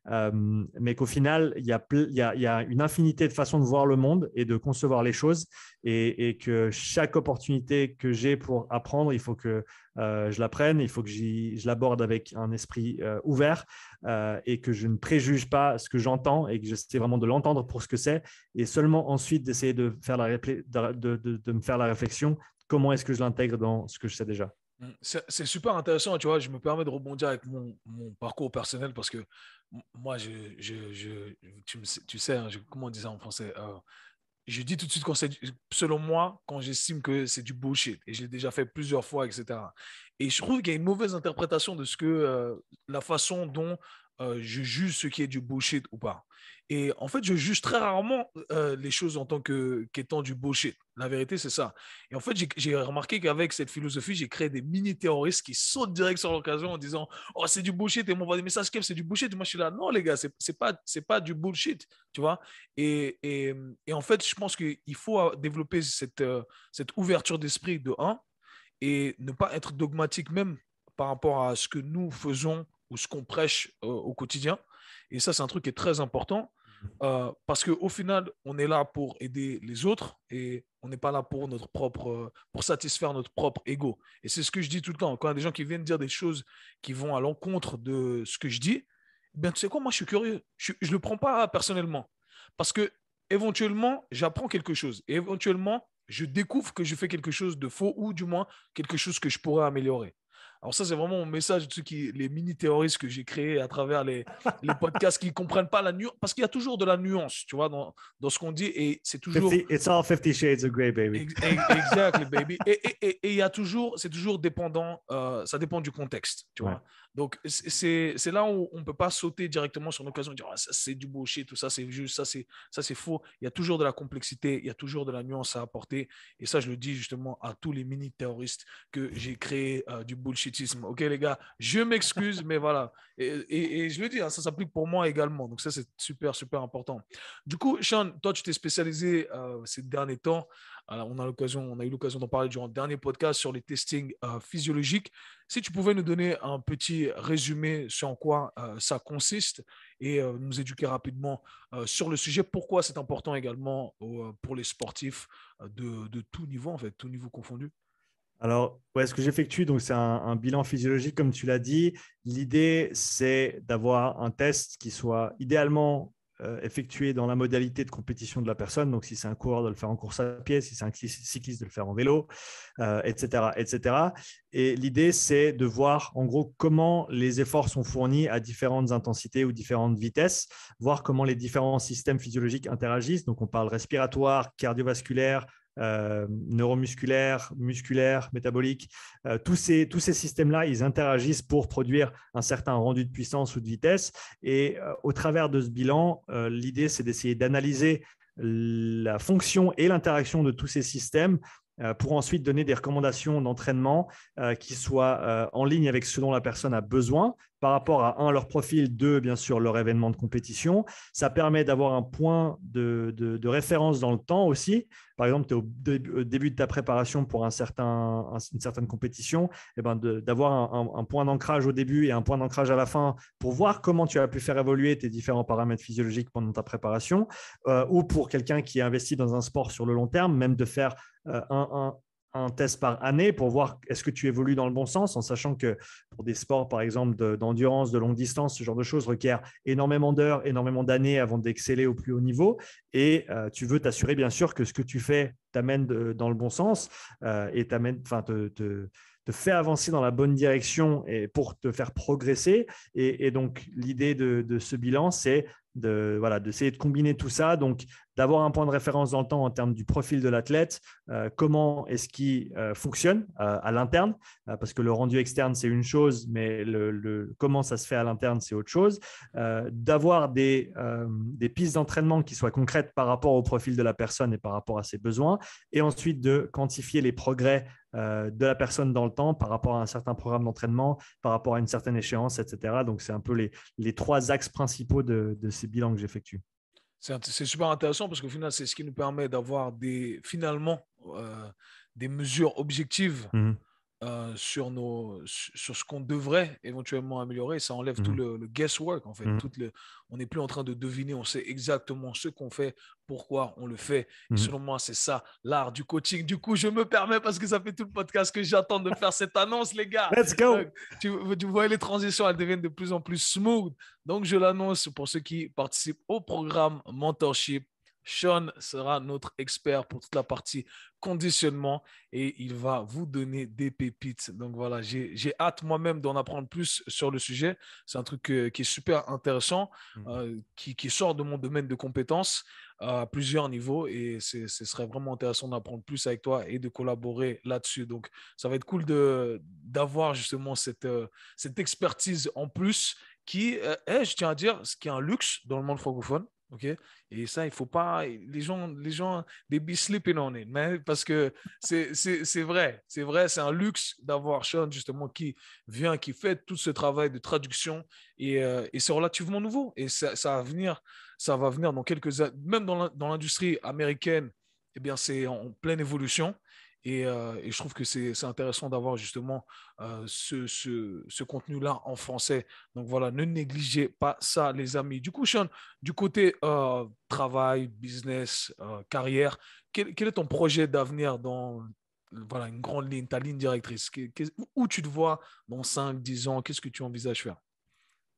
Mais qu'au final, il y a une infinité de façons de voir le monde et de concevoir les choses et que chaque opportunité que j'ai pour apprendre, il faut que je la prenne, il faut que je l'aborde avec un esprit ouvert et que je ne préjuge pas ce que j'entends et que j'essaie vraiment de l'entendre pour ce que c'est et seulement ensuite d'essayer de me faire la réflexion, comment est-ce que je l'intègre dans ce que je sais déjà. C'est super intéressant, tu vois. Je me permets de rebondir avec mon parcours personnel parce que moi, tu sais, hein, comment on dit ça en français? Je dis tout de suite quand selon moi, quand j'estime que c'est du bullshit, et je l'ai déjà fait plusieurs fois, etc. Et je trouve qu'il y a une mauvaise interprétation de la façon dont je juge ce qui est du bullshit ou pas. Et en fait, je juge très rarement les choses en tant qu'étant du bullshit. La vérité, c'est ça. Et en fait, j'ai remarqué qu'avec cette philosophie, j'ai créé des mini-terroristes qui sautent direct sur l'occasion en disant oh, c'est du bullshit. Et m'envoient des messages, c'est du bullshit. Et moi, je suis là, non, les gars, c'est pas du bullshit. Tu vois et en fait, je pense qu'il faut développer cette ouverture d'esprit de un et ne pas être dogmatique même par rapport à ce que nous faisons ou ce qu'on prêche au quotidien. Et ça, c'est un truc qui est très important parce qu'au final, on est là pour aider les autres et on n'est pas là pour pour satisfaire notre propre ego. Et c'est ce que je dis tout le temps. Quand il y a des gens qui viennent dire des choses qui vont à l'encontre de ce que je dis, ben, tu sais quoi, moi, je suis curieux. Je ne le prends pas personnellement. Parce que éventuellement, j'apprends quelque chose. Et éventuellement, je découvre que je fais quelque chose de faux ou du moins quelque chose que je pourrais améliorer. Alors ça, c'est vraiment mon message de les mini-terroristes que j'ai créés à travers les podcasts qui ne comprennent pas la nuance. Parce qu'il y a toujours de la nuance, tu vois, dans ce qu'on dit. Et c'est toujours... It's all 50 shades of grey, baby. Exactly, baby. Et il y a toujours... C'est toujours dépendant... ça dépend du contexte, tu vois. Donc, c'est là où on ne peut pas sauter directement sur l'occasion et dire ah, ça, c'est du bullshit, tout ça, c'est juste, ça, c'est faux. Il y a toujours de la complexité, il y a toujours de la nuance à apporter. Et ça, je le dis justement à tous les mini-terroristes que j'ai créé du bullshitisme. OK, les gars, je m'excuse, mais voilà. Et je le dis, hein, ça s'applique pour moi également. Donc, ça, c'est super, super important. Du coup, Sean, toi, tu t'es spécialisé ces derniers temps. Alors, on a eu l'occasion d'en parler durant le dernier podcast sur les testings physiologiques. Si tu pouvais nous donner un petit résumé sur en quoi ça consiste et nous éduquer rapidement sur le sujet, pourquoi c'est important également pour les sportifs de tout niveau, en fait, tout niveau confondu. Alors, ouais, ce que j'effectue, donc c'est un bilan physiologique, comme tu l'as dit. L'idée, c'est d'avoir un test qui soit idéalement effectué dans la modalité de compétition de la personne. Donc, si c'est un coureur, de le faire en course à pied, si c'est un cycliste, de le faire en vélo, etc., etc. Et l'idée, c'est de voir en gros comment les efforts sont fournis à différentes intensités ou différentes vitesses, voir comment les différents systèmes physiologiques interagissent. Donc, on parle respiratoire, cardiovasculaire, neuromusculaire, musculaire, métabolique. Tous ces systèmes-là, ils interagissent pour produire un certain rendu de puissance ou de vitesse. Et au travers de ce bilan, l'idée, c'est d'essayer d'analyser la fonction et l'interaction de tous ces systèmes pour ensuite donner des recommandations d'entraînement qui soient en ligne avec ce dont la personne a besoin par rapport à, un, leur profil, deux, bien sûr, leur événement de compétition. Ça permet d'avoir un point de référence dans le temps aussi. Par exemple, tu es au début de ta préparation pour une certaine compétition, et ben d'avoir un point d'ancrage au début et un point d'ancrage à la fin pour voir comment tu as pu faire évoluer tes différents paramètres physiologiques pendant ta préparation, ou pour quelqu'un qui est investi dans un sport sur le long terme, même de faire un test par année pour voir est-ce que tu évolues dans le bon sens, en sachant que pour des sports, par exemple, d'endurance, de longue distance, ce genre de choses requiert énormément d'heures, énormément d'années avant d'exceller au plus haut niveau. Et tu veux t'assurer, bien sûr, que ce que tu fais t'amène dans le bon sens et te fait avancer dans la bonne direction et pour te faire progresser. Et donc, l'idée de ce bilan, c'est d'essayer de combiner tout ça, donc d'avoir un point de référence dans le temps en termes du profil de l'athlète, comment est-ce qu'il fonctionne à l'interne, parce que le rendu externe, c'est une chose, mais comment ça se fait à l'interne, c'est autre chose. D'avoir des pistes d'entraînement qui soient concrètes par rapport au profil de la personne et par rapport à ses besoins, et ensuite de quantifier les progrès de la personne dans le temps par rapport à un certain programme d'entraînement, par rapport à une certaine échéance, etc. Donc, c'est un peu les trois axes principaux de ces bilans que j'effectue. C'est super intéressant parce qu'au final, c'est ce qui nous permet d'avoir finalement des mesures objectives Mhm. sur ce qu'on devrait éventuellement améliorer. Ça enlève tout Mhm. le guesswork, en fait. Mhm. On n'est plus en train de deviner, on sait exactement ce qu'on fait, pourquoi on le fait. Et Mhm. selon moi, c'est ça, l'art du coaching. Du coup, je me permets, parce que ça fait tout le podcast que j'attends de faire cette annonce, les gars. Let's go! Donc, tu vois, les transitions, elles deviennent de plus en plus smooth. Donc, je l'annonce pour ceux qui participent au programme Mentorship. Sean sera notre expert pour toute la partie conditionnement et il va vous donner des pépites. Donc voilà, j'ai hâte moi-même d'en apprendre plus sur le sujet. C'est un truc qui est super intéressant, qui sort de mon domaine de compétences à plusieurs niveaux et ce serait vraiment intéressant d'apprendre plus avec toi et de collaborer là-dessus. Donc ça va être cool d'avoir justement cette expertise en plus qui est, je tiens à dire, ce qui est un luxe dans le monde francophone. OK? Et ça, il faut pas. Les gens, they be sleeping on it, man, parce que c'est vrai. C'est vrai, c'est un luxe d'avoir Sean, justement, qui vient, qui fait tout ce travail de traduction et c'est relativement nouveau. Et ça va venir dans quelques années, même dans l'industrie américaine, eh bien, c'est en pleine évolution. Et je trouve que c'est intéressant d'avoir justement ce contenu-là en français. Donc voilà, ne négligez pas ça, les amis. Du coup, Sean, du côté travail, business, carrière, quel est ton projet d'avenir dans voilà, une grande ligne, ta ligne directrice? Où tu te vois dans 5, 10 ans? Qu'est-ce que tu envisages faire?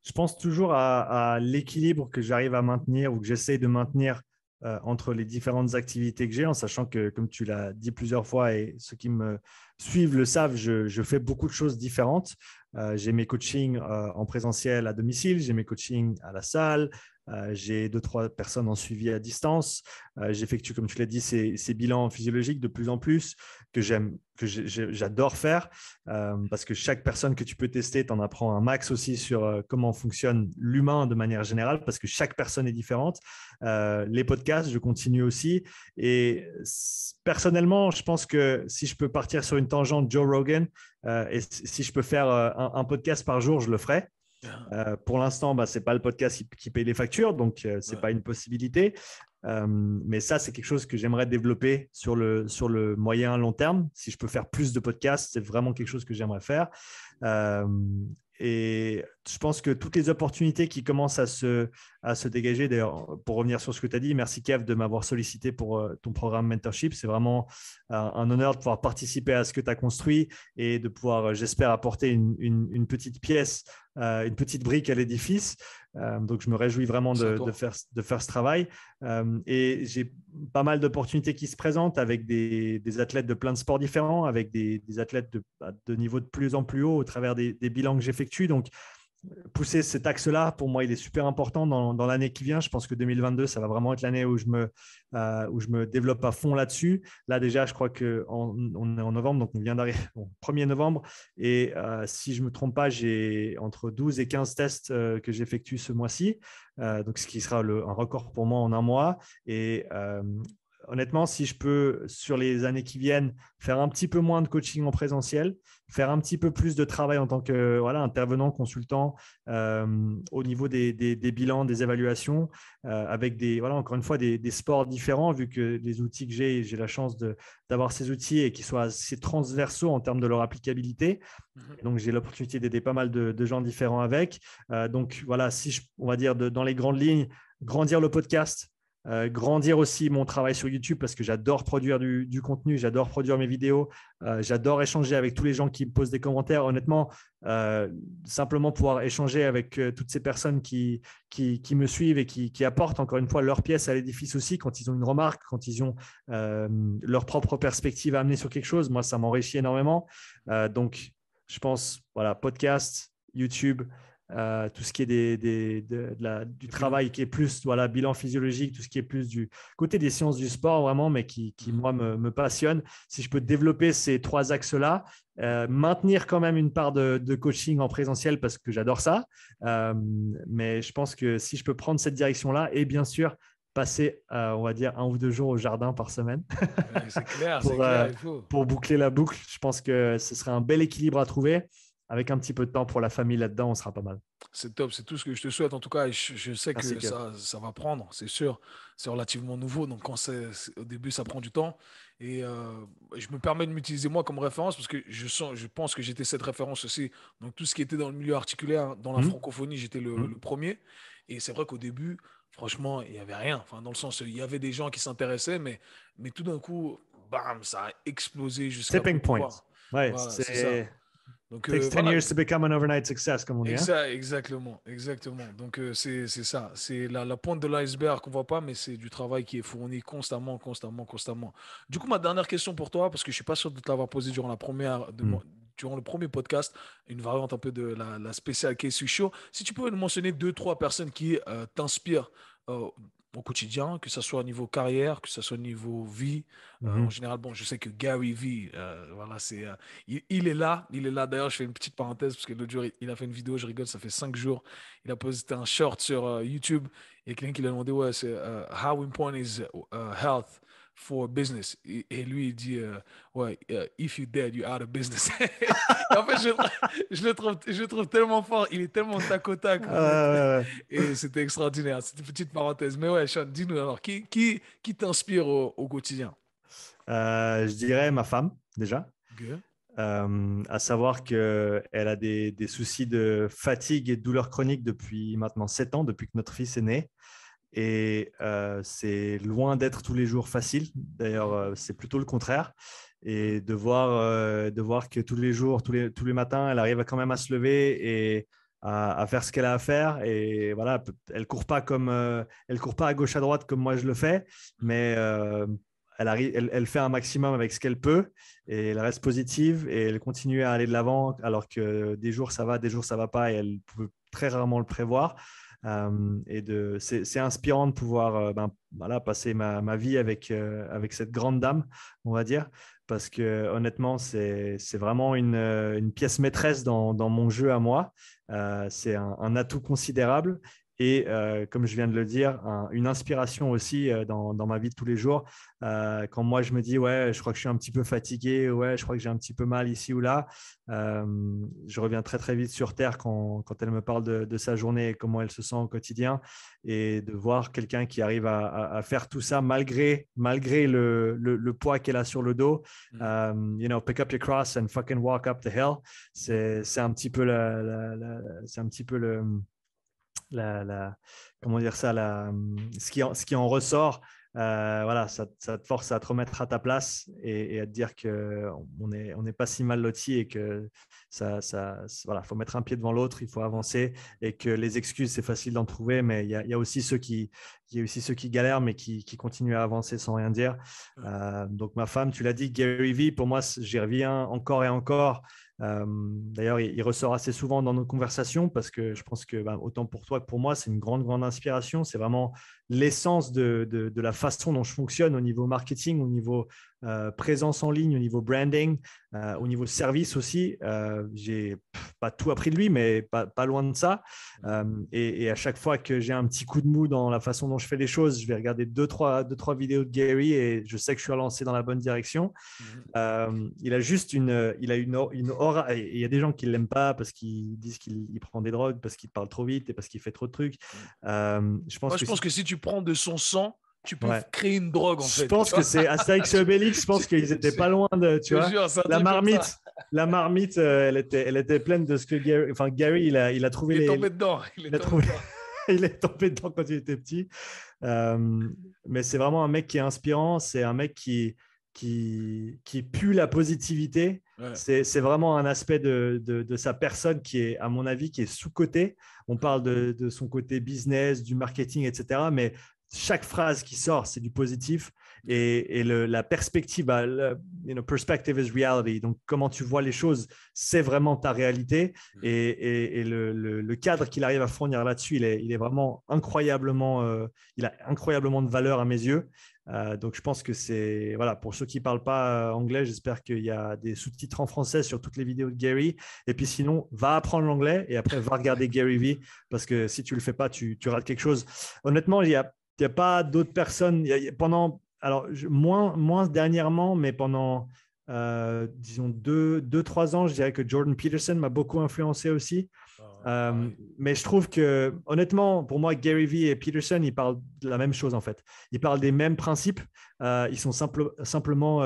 Je pense toujours à l'équilibre que j'arrive à maintenir ou que j'essaie de maintenir entre les différentes activités que j'ai, en sachant que, comme tu l'as dit plusieurs fois et ceux qui me suivent le savent, je fais beaucoup de choses différentes. J'ai mes coachings en présentiel à domicile, j'ai mes coachings à la salle, j'ai 2-3 personnes en suivi à distance. J'effectue, comme tu l'as dit, ces bilans physiologiques de plus en plus que j'adore faire parce que chaque personne que tu peux tester, tu en apprends un max aussi sur comment fonctionne l'humain de manière générale parce que chaque personne est différente. Les podcasts, je continue aussi. Et personnellement, je pense que si je peux partir sur une tangente Joe Rogan et si je peux faire un podcast par jour, je le ferai. Pour l'instant, ce n'est pas le podcast qui paye les factures, donc ce n'est pas une possibilité. Mais ça, c'est quelque chose que j'aimerais développer sur le moyen long terme. Si je peux faire plus de podcasts, c'est vraiment quelque chose que j'aimerais faire. Et je pense que toutes les opportunités qui commencent à se dégager, d'ailleurs, pour revenir sur ce que tu as dit, merci Kev de m'avoir sollicité pour ton programme Mentorship. C'est vraiment un honneur de pouvoir participer à ce que tu as construit et de pouvoir, j'espère, apporter une petite pièce, une petite brique à l'édifice. Donc, je me réjouis vraiment de faire ce travail. Et j'ai pas mal d'opportunités qui se présentent avec des athlètes de plein de sports différents, avec des athlètes de niveau de plus en plus haut au travers des bilans que j'effectue. Donc, pousser cet axe-là, pour moi, il est super important dans l'année qui vient. Je pense que 2022, ça va vraiment être l'année où je me développe à fond là-dessus. Là, déjà, je crois qu'on est en novembre, donc on vient d'arriver au 1er novembre. Et si je ne me trompe pas, j'ai entre 12 et 15 tests que j'effectue ce mois-ci, donc ce qui sera un record pour moi en un mois. Et honnêtement, si je peux, sur les années qui viennent, faire un petit peu moins de coaching en présentiel, faire un petit peu plus de travail en tant que intervenant, consultant au niveau des bilans, des évaluations, avec encore une fois, des sports différents, vu que les outils que j'ai la chance d'avoir ces outils et qu'ils soient assez transversaux en termes de leur applicabilité. Et donc, j'ai l'opportunité d'aider pas mal de gens différents avec. Donc, voilà, si on va dire dans les grandes lignes, grandir le podcast, grandir aussi mon travail sur YouTube parce que j'adore produire du contenu, j'adore produire mes vidéos, j'adore échanger avec tous les gens qui me posent des commentaires. Honnêtement, simplement pouvoir échanger avec toutes ces personnes qui me suivent et qui apportent encore une fois leur pièce à l'édifice aussi quand ils ont une remarque, quand ils ont leur propre perspective à amener sur quelque chose. Moi, ça m'enrichit énormément. Donc, je pense, voilà, podcast, YouTube, tout ce qui est du travail qui est plus bilan physiologique, tout ce qui est plus du côté des sciences du sport vraiment, mais qui moi, me passionne. Si je peux développer ces 3 axes-là, maintenir quand même une part de coaching en présentiel parce que j'adore ça. Mais je pense que si je peux prendre cette direction-là et bien sûr, passer, on va dire, 1 ou 2 jours au jardin par semaine Ouais, c'est clair, c'est pour, clair, il faut. pour boucler la boucle. Je pense que ce serait un bel équilibre à trouver. Avec un petit peu de temps pour la famille là-dedans, on sera pas mal. C'est top, c'est tout ce que je te souhaite en tout cas. Et je sais Merci, que Kev. ça va prendre, c'est sûr. C'est relativement nouveau, donc au début, ça prend du temps. Et je me permets de m'utiliser moi comme référence parce que je pense que j'étais cette référence aussi. Donc tout ce qui était dans le milieu articulaire, dans la Hmm. francophonie, j'étais Hmm. le premier. Et c'est vrai qu'au début, franchement, il n'y avait rien. Enfin, dans le sens, il y avait des gens qui s'intéressaient, mais tout d'un coup, bam, ça a explosé jusqu'à Tipping point. promouvoir. Ouais, Voilà, c'est ça. c'est Donc takes 10 voilà, years to become an overnight success, comme on dit. Hein? Exactement, exactement. Donc c'est ça, c'est la pointe de l'iceberg qu'on voit pas, mais c'est du travail qui est fourni constamment, constamment, constamment. Du coup, ma dernière question pour toi, parce que je suis pas sûr de te l'avoir posée Hmm. durant le premier podcast, une variante un peu de la spéciale Casey Show. Si tu pouvais nous mentionner 2, 3 personnes qui t'inspirent euh, au quotidien, que ce soit au niveau carrière, que ce soit au niveau vie, en Mhm. général, bon, je sais que Gary Vee, voilà, il est là, il est là. D'ailleurs, je fais une petite parenthèse parce que l'autre jour, il a fait une vidéo, je rigole, ça fait 5 jours. Il a posté un short sur YouTube. Il y a quelqu'un qui lui a demandé, ouais, c'est How important is health for business? Et lui, il dit, ouais, if you're dead, you're out of business. Et en fait, je le trouve tellement fort. Il est tellement tac au tac, honnêtement. Ouais. Et c'était extraordinaire. C'était une petite parenthèse. Mais ouais, Sean, dis-nous alors, qui t'inspire au quotidien? Je dirais ma femme, déjà. Good. À savoir qu'elle a des soucis de fatigue et de douleurs chroniques depuis maintenant 7 ans, depuis que notre fils est né. Et c'est loin d'être tous les jours facile. D'ailleurs, c'est plutôt le contraire. Et de voir que tous les jours, tous les matins, elle arrive quand même à se lever et à faire ce qu'elle a à faire. Et voilà, elle court pas à gauche à droite comme moi je le fais, mais elle fait un maximum avec ce qu'elle peut et elle reste positive et elle continue à aller de l'avant alors que des jours ça va, des jours ça va pas et elle peut très rarement le prévoir. C'est inspirant de pouvoir voilà, passer ma vie avec cette grande dame, on va dire, parce que honnêtement, c'est vraiment une pièce maîtresse dans mon jeu à moi. C'est un atout considérable. Et comme je viens de le dire, une inspiration aussi dans ma vie de tous les jours. Quand moi je me dis, ouais, je crois que je suis un petit peu fatigué, ouais, je crois que j'ai un petit peu mal ici ou là, euh, je reviens très très vite sur Terre quand elle me parle de sa journée et comment elle se sent au quotidien. Et de voir quelqu'un qui arrive à faire tout ça malgré le poids qu'elle a sur le dos. Mhm. Pick up your cross and fucking walk up the hill. C'est un petit peu c'est un petit peu comment dire ça, ce qui en ressort. Voilà, ça te force à te remettre à ta place et à te dire qu'on n'est pas si mal loti et que voilà, faut mettre un pied devant l'autre, il faut avancer et que les excuses, c'est facile d'en trouver, mais il y a aussi il y a aussi ceux qui galèrent mais qui continuent à avancer sans rien dire. Donc ma femme, tu l'as dit, Gary Vee, pour moi, j'y reviens encore et encore. D'ailleurs, il ressort assez souvent dans nos conversations parce que je pense que autant pour toi que pour moi, c'est une grande, grande inspiration. C'est vraiment l'essence de la façon dont je fonctionne au niveau marketing, au niveau présence en ligne, au niveau branding, au niveau service aussi. J'ai pas tout appris de lui, mais pas loin de ça. Et à chaque fois que j'ai un petit coup de mou dans la façon dont je fais les choses, je vais regarder deux, trois vidéos de Gary et je sais que je suis lancé dans la bonne direction. Il a juste une aura. Il y a des gens qui ne l'aiment pas parce qu'ils disent qu'il prend des drogues, parce qu'il parle trop vite et parce qu'il fait trop de trucs. Je pense que si tu prends de son sang, tu peux créer une drogue en fait. Je pense que c'est Astérix et Obélix. Je pense qu'ils étaient pas loin de, tu vois. Jure, la marmite, elle était pleine de ce que Gary. Enfin, Gary, il a trouvé il est tombé dedans. Il est tombé dedans quand il était petit. Mais c'est vraiment un mec qui est inspirant. C'est un mec qui pue la positivité. Ouais. C'est vraiment un aspect de sa personne qui est, à mon avis, qui est sous-coté. On parle de son côté business, du marketing, etc. Mais chaque phrase qui sort, c'est du positif. Et la perspective, perspective is reality. Donc, comment tu vois les choses, c'est vraiment ta réalité. Et le cadre qu'il arrive à fournir là-dessus, il est vraiment incroyablement, il a incroyablement de valeur à mes yeux. Donc, je pense que c'est, voilà, pour ceux qui ne parlent pas anglais, j'espère qu'il y a des sous-titres en français sur toutes les vidéos de Gary. Et puis sinon, va apprendre l'anglais et après, va regarder Gary Vee parce que si tu ne le fais pas, tu rates quelque chose. Honnêtement, il n'y a pas d'autres personnes. Alors, moins dernièrement, mais pendant, disons, 2-3 ans, je dirais que Jordan Peterson m'a beaucoup influencé aussi. Mais je trouve que, honnêtement, pour moi, Gary Vee et Peterson, ils parlent de la même chose en fait. Ils parlent des mêmes principes. Ils sont simplement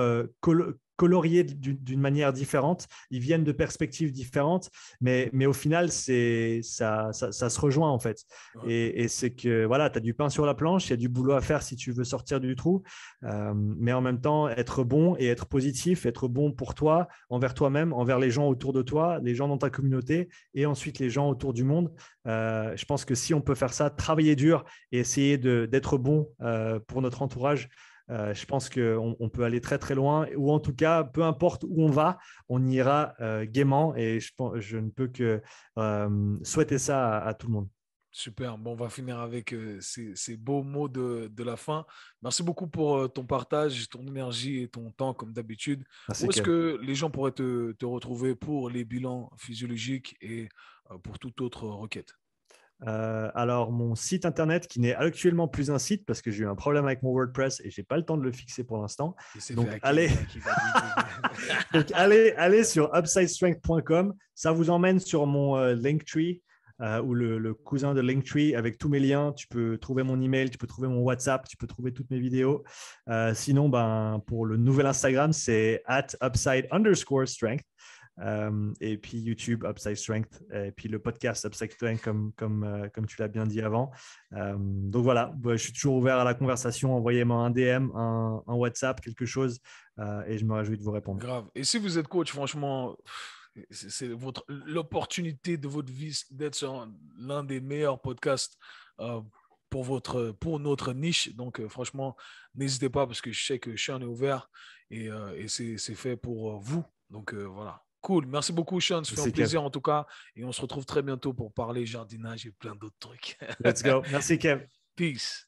coloriés d'une manière différente. Ils viennent de perspectives différentes, mais au final, ça se rejoint en fait. Et c'est que voilà, tu as du pain sur la planche, il y a du boulot à faire si tu veux sortir du trou, mais en même temps, être bon et être positif, être bon pour toi, envers toi-même, envers les gens autour de toi, les gens dans ta communauté et ensuite les gens autour du monde. Je pense que si on peut faire ça, travailler dur et essayer d'être bon pour notre entourage, je pense qu'on peut aller très très loin, ou en tout cas, peu importe où on va, on ira gaiement et je ne peux que souhaiter ça à tout le monde. Super. Bon, on va finir avec ces beaux mots de la fin. Merci beaucoup pour ton partage, ton énergie et ton temps, comme d'habitude. Où est-ce que les gens pourraient te retrouver pour les bilans physiologiques et pour toute autre requête? Alors, mon site internet, qui n'est actuellement plus un site parce que j'ai eu un problème avec mon WordPress et je n'ai pas le temps de le fixer pour l'instant. Donc, allez sur upsidestrength.com. Ça vous emmène sur mon Linktree ou le cousin de Linktree avec tous mes liens. Tu peux trouver mon email, tu peux trouver mon WhatsApp, tu peux trouver toutes mes vidéos. Sinon, pour le nouvel Instagram, c'est @upside_strength. Et puis YouTube, Upside Strength, et puis le podcast Upside Strength, comme tu l'as bien dit avant. Donc voilà, je suis toujours ouvert à la conversation. Envoyez-moi un DM, un WhatsApp, quelque chose, et je me réjouis de vous répondre. Grave. Et si vous êtes coach, franchement, c'est l'opportunité de votre vie d'être sur l'un des meilleurs podcasts pour notre niche. Donc, franchement, n'hésitez pas parce que je sais que Sean est ouvert et c'est fait pour vous. Donc, voilà. Cool. Merci beaucoup, Sean. Ça fait un plaisir en tout cas. Et on se retrouve très bientôt pour parler jardinage et plein d'autres trucs. Let's go. Merci, Kev. Peace.